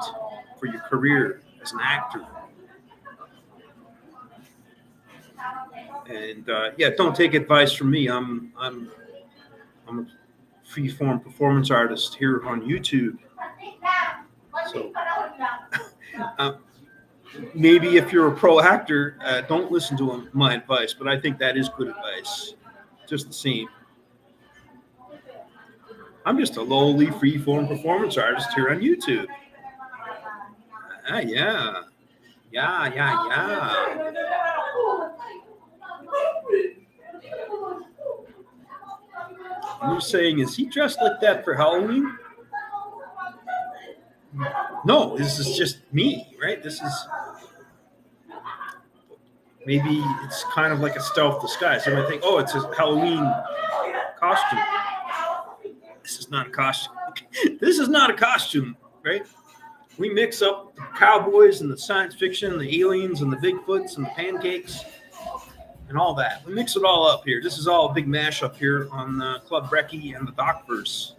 for your career as an actor. And yeah, don't take advice from me. I'm a free-form performance artist here on YouTube. So maybe if you're a pro actor, don't listen to my advice, but I think that is good advice, just the same. I'm just a lowly free-form performance artist here on YouTube. Yeah. You're saying, is he dressed like that for Halloween? No, this is just me, right? This is, maybe it's kind of like a stealth disguise. So I think, oh, it's a Halloween costume. This is not a costume. This is not a costume, right? We mix up the cowboys and the science fiction, and the aliens and the Bigfoots and the pancakes and all that. We mix it all up here. This is all a big mashup here on Club Brecky and the Docverse.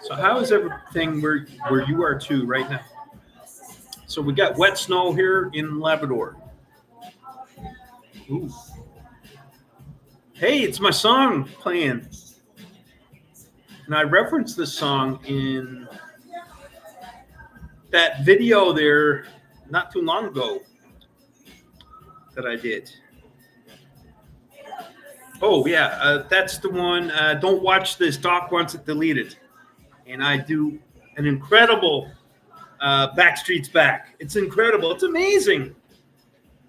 So how is everything where you are too right now? So we got wet snow here in Labrador. Ooh. Hey, it's my song playing. And I referenced this song in that video there not too long ago that I did. Oh, yeah, that's the one. Don't watch this. Doc wants it deleted. And I do an incredible Backstreet's Back. It's incredible. It's amazing.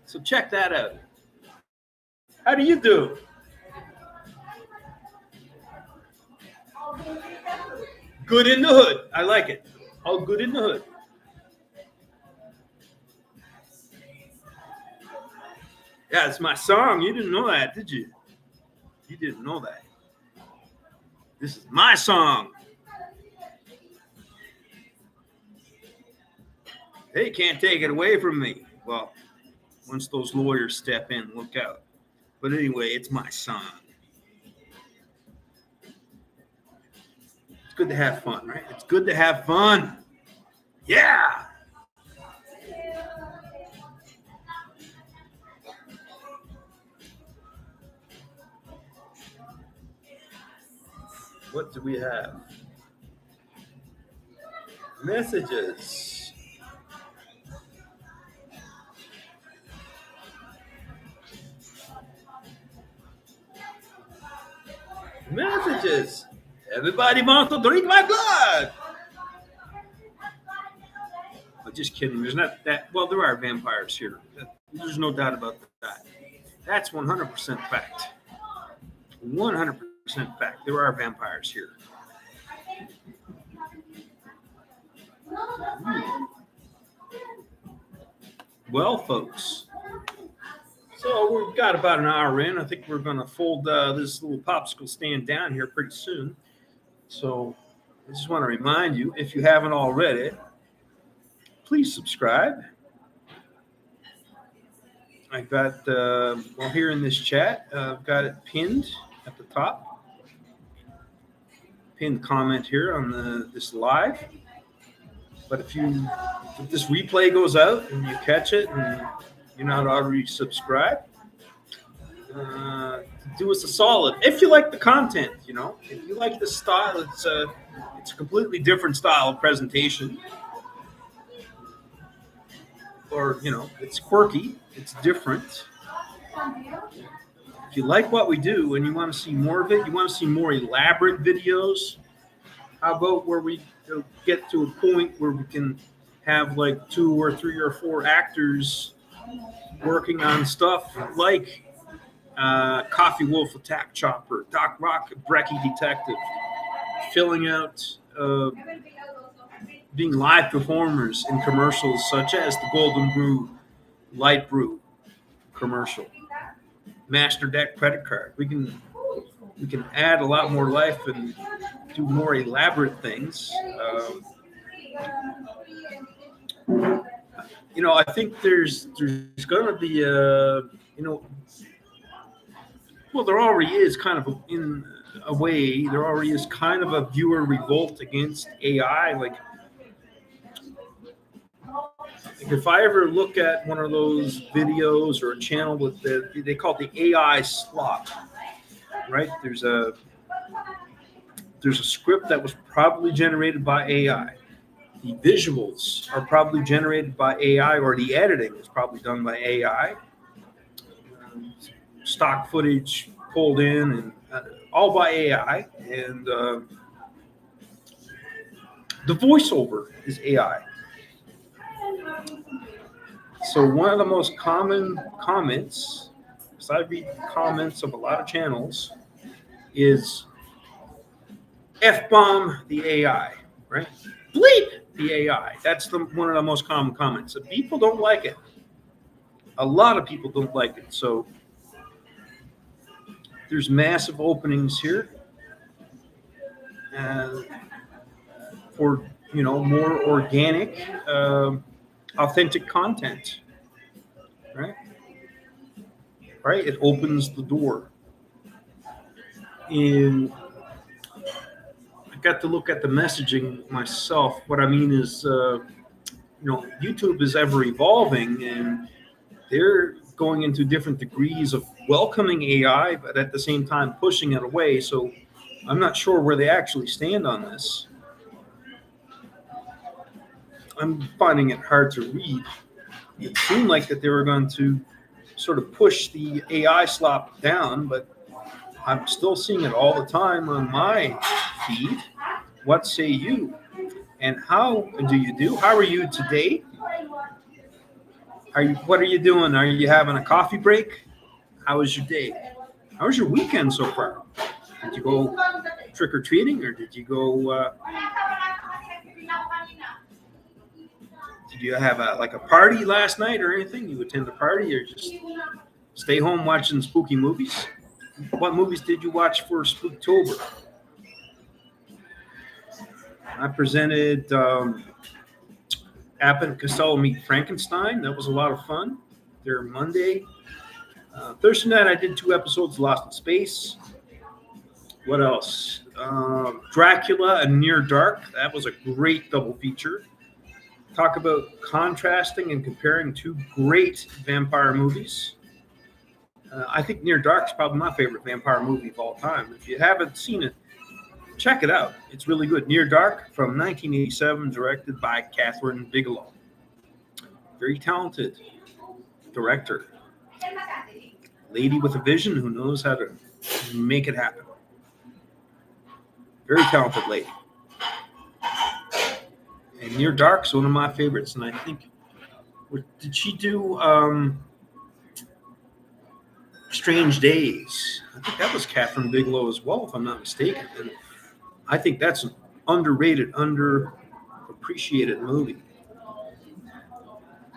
So check that out. How do you do? Good in the hood. I like it. All good in the hood. Yeah, it's my song. You didn't know that, did you? You didn't know that. This is my song. They can't take it away from me. Well, once those lawyers step in, look out. But anyway, it's my song. It's good to have fun, right? It's good to have fun. Yeah. What do we have? Messages. Messages. Everybody wants to drink my blood. But just kidding. There's not that. Well, there are vampires here. There's no doubt about that. That's 100% fact. 100% fact. There are vampires here. Well, folks, so we've got about an hour in. I think we're going to fold this little popsicle stand down here pretty soon. So I just want to remind you, if you haven't already, please subscribe. I got, well, here in this chat, I've got it pinned at the top. Pinned comment here on this live. But if this replay goes out and you catch it and you're not already subscribed, do us a solid. If you like the content, if you like the style, it's a completely different style of presentation. Or, it's quirky, it's different. If you like what we do and you want to see more of it, you want to see more elaborate videos, how about where we get to a point where we can have like 2 or 3 or 4 actors working on stuff like Coffee Wolf Attack Chopper, Doc Rock Brekkie Detective, filling out, being live performers in commercials such as the Golden Brew Light Brew commercial, Master Deck credit card. We can add a lot more life and do more elaborate things. I think there's going to be well, there already is kind of in a way, there already is kind of a viewer revolt against AI. Like if I ever look at one of those videos or a channel with they call it the AI slop, right? There's a script that was probably generated by AI. The visuals are probably generated by AI, or the editing is probably done by AI. Stock footage pulled in, and all by AI. And the voiceover is AI. So one of the most common comments, because I read comments of a lot of channels, is F-bomb the AI, right? Bleep the AI. That's one of the most common comments. And people don't like it. A lot of people don't like it. So there's massive openings here for more organic, authentic content, right? Right? It opens the door. And I got to look at the messaging myself. What I mean is, YouTube is ever evolving, and they're going into different degrees of welcoming AI, but at the same time pushing it away. So I'm not sure where they actually stand on this. I'm finding it hard to read. It seemed like that they were going to sort of push the AI slop down, but I'm still seeing it all the time on my feed. What say you? And how do you do? How are you today? What are you doing? Are you having a coffee break? How was your day? How was your weekend so far? Did you go trick or treating, or did you go? Did you have a party last night or anything? You attend a party, or just stay home watching spooky movies? What movies did you watch for Spooktober? I presented Abbott and Costello Meet Frankenstein. That was a lot of fun. There Monday. Thursday night, I did 2 episodes of Lost in Space. What else? Dracula and Near Dark. That was a great double feature. Talk about contrasting and comparing 2 great vampire movies. I think Near Dark is probably my favorite vampire movie of all time. If you haven't seen it, check it out. It's really good. Near Dark from 1987, directed by Catherine Bigelow. Very talented director. Lady with a vision who knows how to make it happen. Very talented lady. And Near Dark's one of my favorites. And I think, did she do Strange Days? I think that was Catherine Bigelow as well, if I'm not mistaken. And I think that's an underrated, underappreciated movie.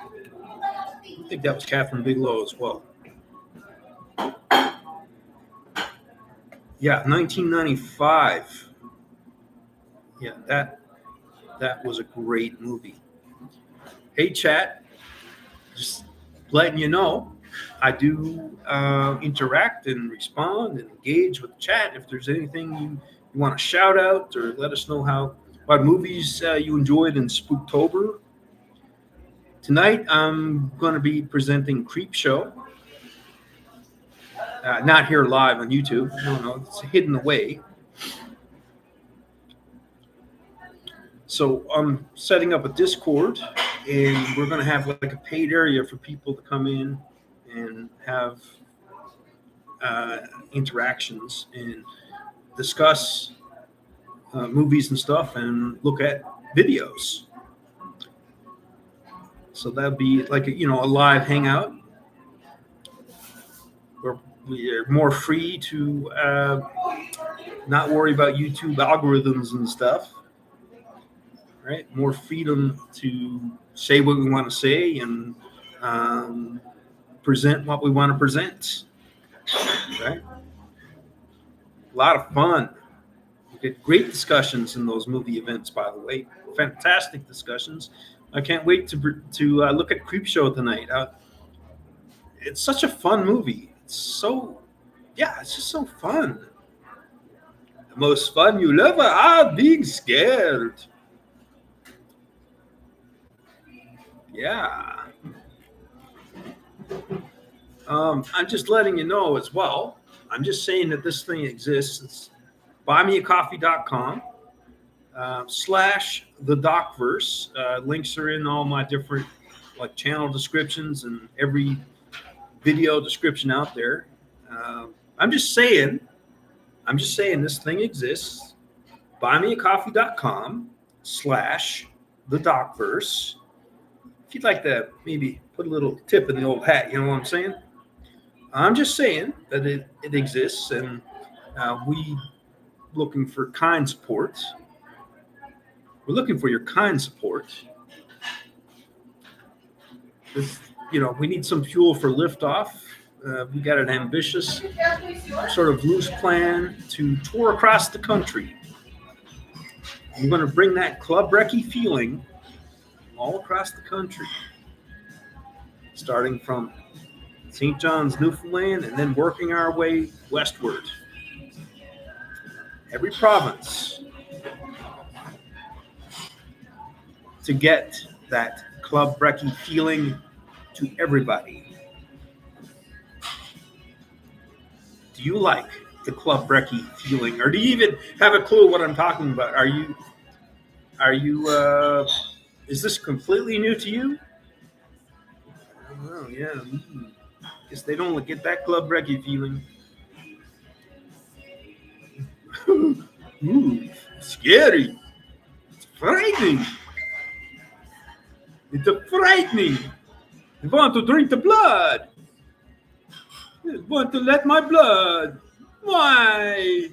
I think that was Catherine Bigelow as well. Yeah, 1995. Yeah, that was a great movie. Hey, chat, just letting you know, I do interact and respond and engage with the chat. If there's anything you want to shout out or let us know what movies you enjoyed in Spooktober. Tonight, I'm going to be presenting Creepshow. Not here live on YouTube. No, it's hidden away. So I'm setting up a Discord, and we're going to have like a paid area for people to come in and have interactions and discuss movies and stuff and look at videos. So that'd be like a live hangout where we are more free to not worry about YouTube algorithms and stuff. Right? More freedom to say what we want to say and present what we want to present. Right? A lot of fun. We get great discussions in those movie events, by the way. Fantastic discussions. I can't wait to look at Creepshow tonight. It's such a fun movie. It's just so fun. The most fun you'll ever have being scared. Yeah. I'm just letting you know as well. I'm just saying that this thing exists. It's buymeacoffee.com /the Docverse. Links are in all my different channel descriptions and every video description out there. I'm just saying this thing exists. buymeacoffee.com /the Docverse. If you'd like to maybe put a little tip in the old hat, you know what I'm saying? I'm just saying that it exists, and we looking for kind support. We're looking for your kind support. We need some fuel for liftoff. We got an ambitious, sort of loose plan to tour across the country. We're going to bring that club recce feeling all across the country, starting from St. John's, Newfoundland, and then working our way westward. Every province to get that club recce feeling to everybody. Do you like the Club Breckie feeling, or do you even have a clue what I'm talking about? Are you? Is this completely new to you? Oh yeah. Guess they don't get that Club Breckie feeling. Ooh, scary. It's frightening. It's frightening. I want to drink the blood. I want to let my blood. Why?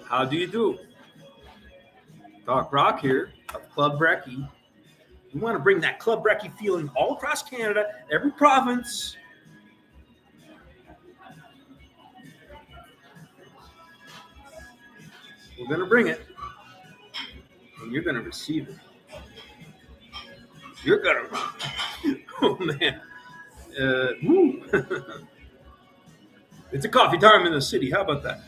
How do you do? Doc Rock here of Club Breckie. We want to bring that Club Breckie feeling all across Canada, every province. We're going to bring it, and you're going to receive it. You're going to, oh man. Woo. It's a coffee time in the city. How about that?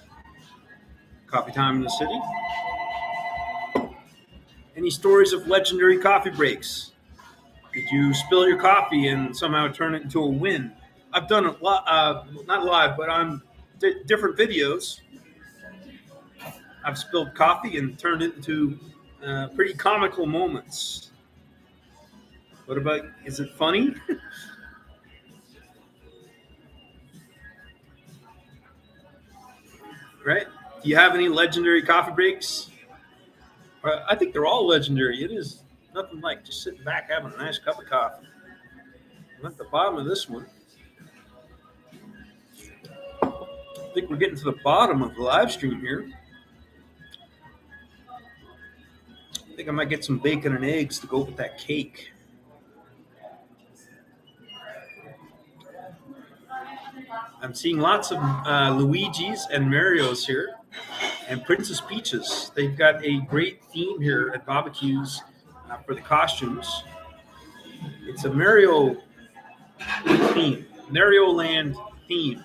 Coffee time in the city? Any stories of legendary coffee breaks? Did you spill your coffee and somehow turn it into a win? I've done it, not live, but on different videos. I've spilled coffee and turned it into pretty comical moments. What about, is it funny? Right? Do you have any legendary coffee breaks? I think they're all legendary. It is nothing like just sitting back having a nice cup of coffee. I'm at the bottom of this one. I think we're getting to the bottom of the live stream here. I think I might get some bacon and eggs to go with that cake. I'm seeing lots of Luigi's and Mario's here, and Princess Peaches. They've got a great theme here at barbecues for the costumes. It's a Mario theme, Mario Land theme,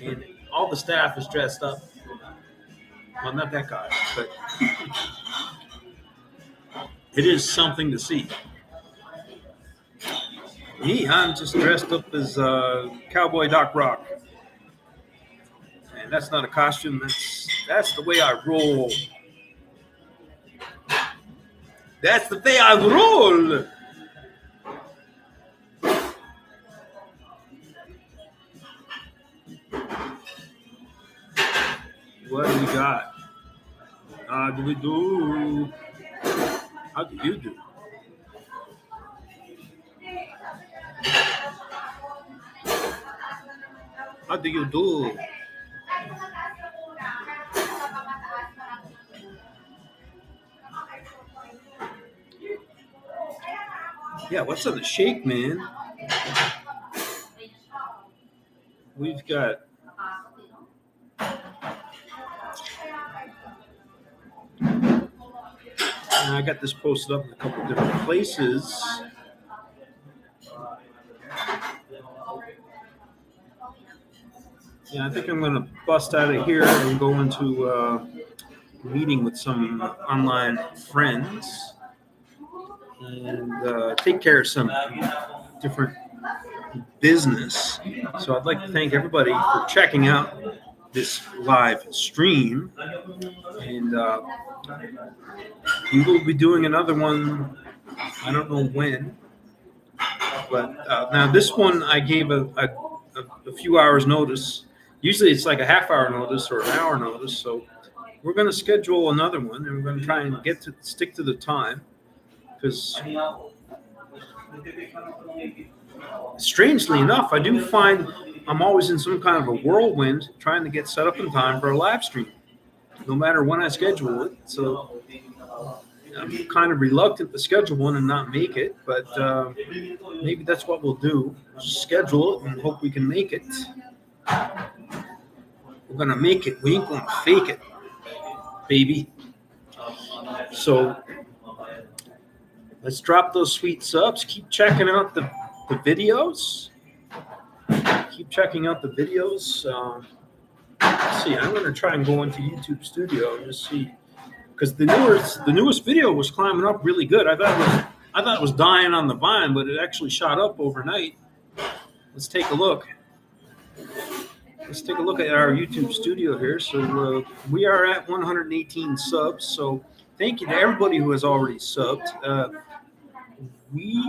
and all the staff is dressed up. Well, not that guy, but it is something to see. Me, I'm just dressed up as Cowboy Doc Rock. And that's not a costume, that's the way I roll. That's the way I roll. What do we got? How do we do? How do you do? How do you do? Yeah, what's on the shake, man? We've got I got this posted up in a couple different places. Yeah, I think I'm going to bust out of here and go into a meeting with some online friends and take care of some different business. So I'd like to thank everybody for checking out this live stream. And we will be doing another one, I don't know when. But now this one I gave a few hours notice. Usually it's like a half hour notice or an hour notice. So we're going to schedule another one, and we're going to try and stick to the time, because strangely enough, I do find I'm always in some kind of a whirlwind trying to get set up in time for a live stream, no matter when I schedule it. So I'm kind of reluctant to schedule one and not make it, but maybe that's what we'll do. Just schedule it and hope we can make it. We're going to make it. We ain't going to fake it, baby. So let's drop those sweet subs. Keep checking out the videos. keep checking out the videos. Let's see, I'm going to try and go into YouTube Studio and just see, because the newest video was climbing up really good. I thought it was dying on the vine, but it actually shot up overnight. Let's take a look. Let's take a look at our YouTube Studio here. So we are at 118 subs. So thank you to everybody who has already subbed. We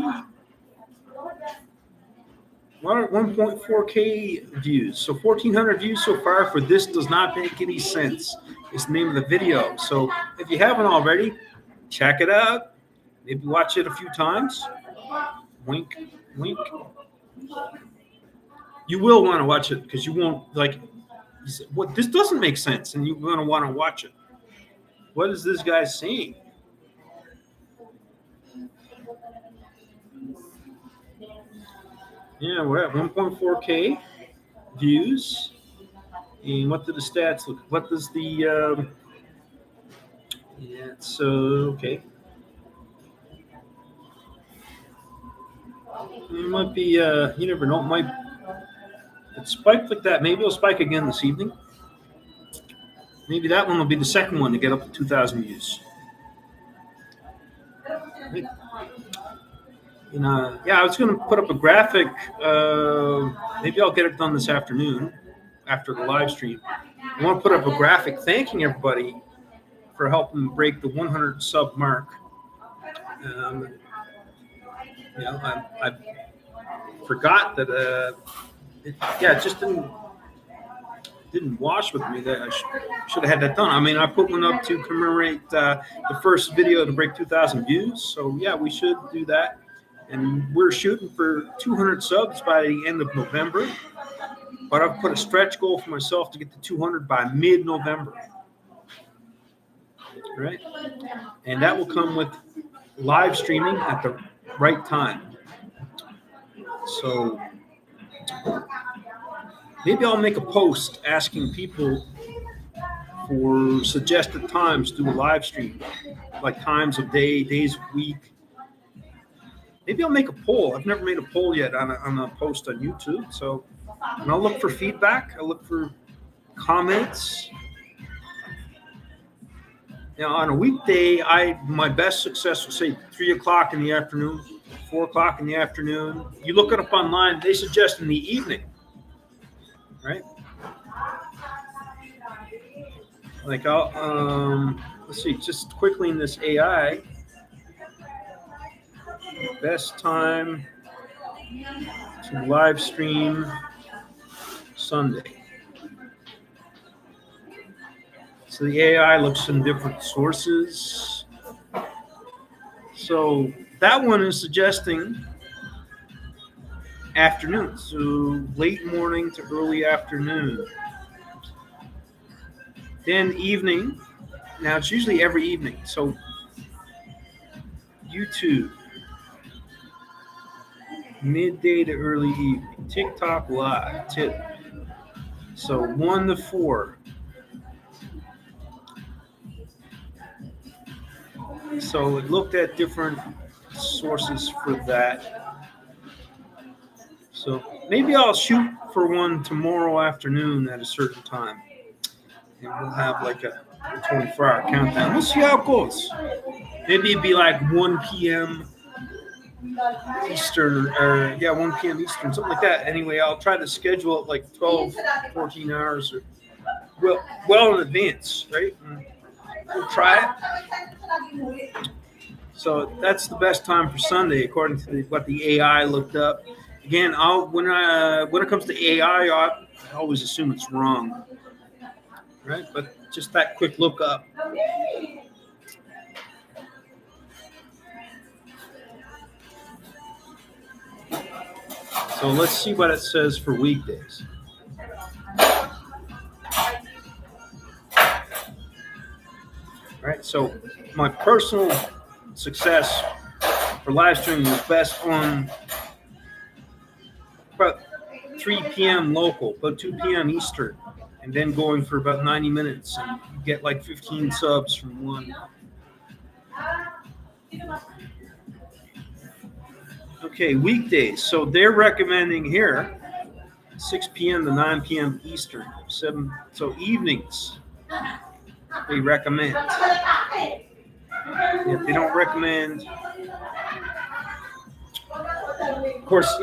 are at 1.4K views. So 1,400 views so far for This Does Not Make Any Sense. It's the name of the video. So if you haven't already, check it out. Maybe watch it a few times. Wink, wink. You will want to watch it because you won't like. You say, what? This doesn't make sense, and you're going to want to watch it. What is this guy saying? Yeah, we're at 1.4K views. And what do the stats look? What does the? Yeah, so okay. It might be. You never know. It might. It spiked like that. Maybe it'll spike again this evening. Maybe that one will be the second one to get up to 2,000 views. Right. And, yeah, I was going to put up a graphic. Maybe I'll get it done this afternoon after the live stream. I want to put up a graphic thanking everybody for helping break the 100 sub mark. I forgot that. It just didn't wash with me. That I should have had that done. I mean, I put one up to commemorate the first video to break 2,000 views. So yeah, we should do that. And we're shooting for 200 subs by the end of November. But I've put a stretch goal for myself to get to 200 by mid-November. Right? And that will come with live streaming at the right time. So maybe I'll make a post asking people for suggested times to do a live stream, like times of day, days of week. Maybe I'll make a poll. I've never made a poll yet on a post on YouTube. So, and I'll look for feedback. I'll look for comments. Now, on a weekday, my best success will say 3 o'clock in the afternoon, 4 o'clock in the afternoon. You look it up online. They suggest in the evening, right? Like let's see, just quickly in this AI. Best time to live stream Sunday. So the AI looks in different sources. So that one is suggesting afternoon, so late morning to early afternoon. Then evening. Now it's usually every evening. So YouTube. Midday to early evening. TikTok live tip. So 1 to 4. So it looked at different sources for that. So maybe I'll shoot for one tomorrow afternoon at a certain time. And we'll have like a 24-hour countdown. We'll see how it goes. Maybe it'd be like 1 p.m. Eastern, or 1 p.m. Eastern, something like that. Anyway, I'll try to schedule it like 12, 14 hours or well in advance, right? And we'll try it. So that's the best time for Sunday, according to what the AI looked up. Again, when it comes to AI, I always assume it's wrong, right? But just that quick look up. So let's see what it says for weekdays. All right, so my personal success for live streaming was best on about 3 p.m. local, about 2 p.m. Eastern, and then going for about 90 minutes and get like 15 subs from one. Okay, weekdays. So they're recommending here 6 p.m. to 9 p.m. Eastern. So evenings they recommend. If they don't recommend, of course,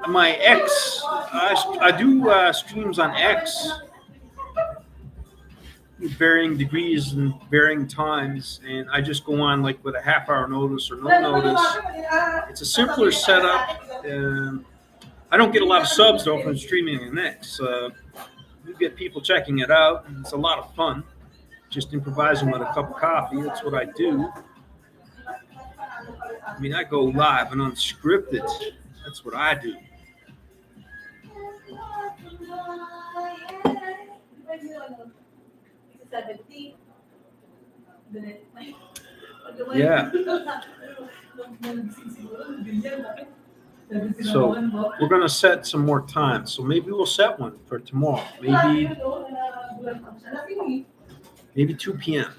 my X, I do streams on X, varying degrees and varying times, and I just go on like with a half-hour notice or no notice. It's a simpler setup. I don't get a lot of subs though from streaming on X. You get people checking it out, and it's a lot of fun. Just improvising with a cup of coffee. That's what I do. I mean, I go live and unscripted. That's what I do. Yeah. So we're going to set some more time. So maybe we'll set one for tomorrow. Maybe 2 p.m.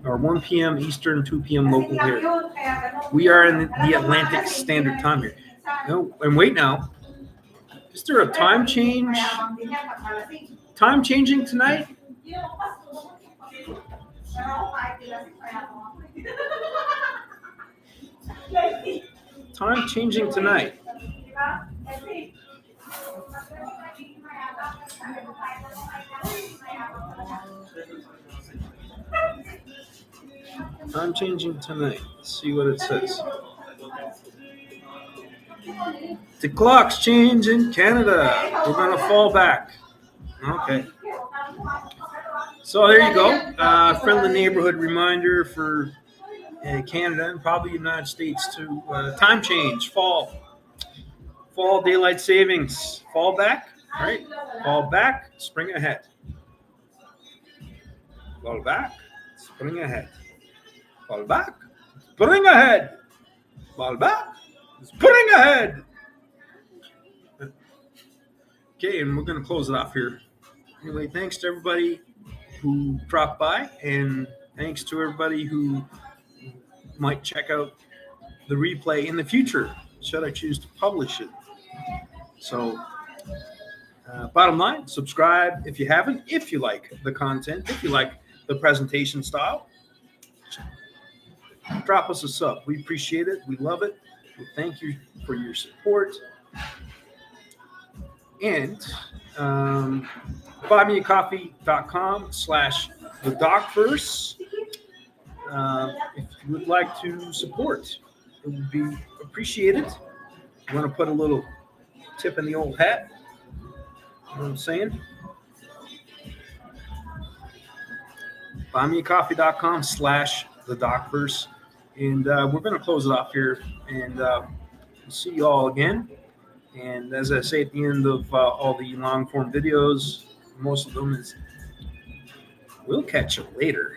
or 1 p.m. Eastern, 2 p.m. local here. We are in the Atlantic Standard Time here. And wait now. Is there a time change? Time changing tonight? Time changing tonight. Time changing tonight. Let's see what it says. The clocks change in Canada. We're going to fall back. Okay. So there you go. Friendly neighborhood reminder for Canada and probably the United States too. Time change, fall daylight savings, fall back, right? Fall back, spring ahead. Fall back, spring ahead. Fall back, spring ahead. Fall back, spring ahead. Okay, and we're going to close it off here. Anyway, thanks to everybody who dropped by, and thanks to everybody who might check out the replay in the future, should I choose to publish it. So, bottom line, subscribe if you haven't, if you like the content, if you like the presentation style. Drop us a sub. We appreciate it. We love it. We thank you for your support. And buymeacoffee.com/thedocverse. If you would like to support, it would be appreciated. You want to put a little tip in the old hat? You know what I'm saying? buymeacoffee.com/thedocverse. And we're going to close it off here. And we'll see you all again. And as I say at the end of all the long form videos, most of them is, we'll catch you later.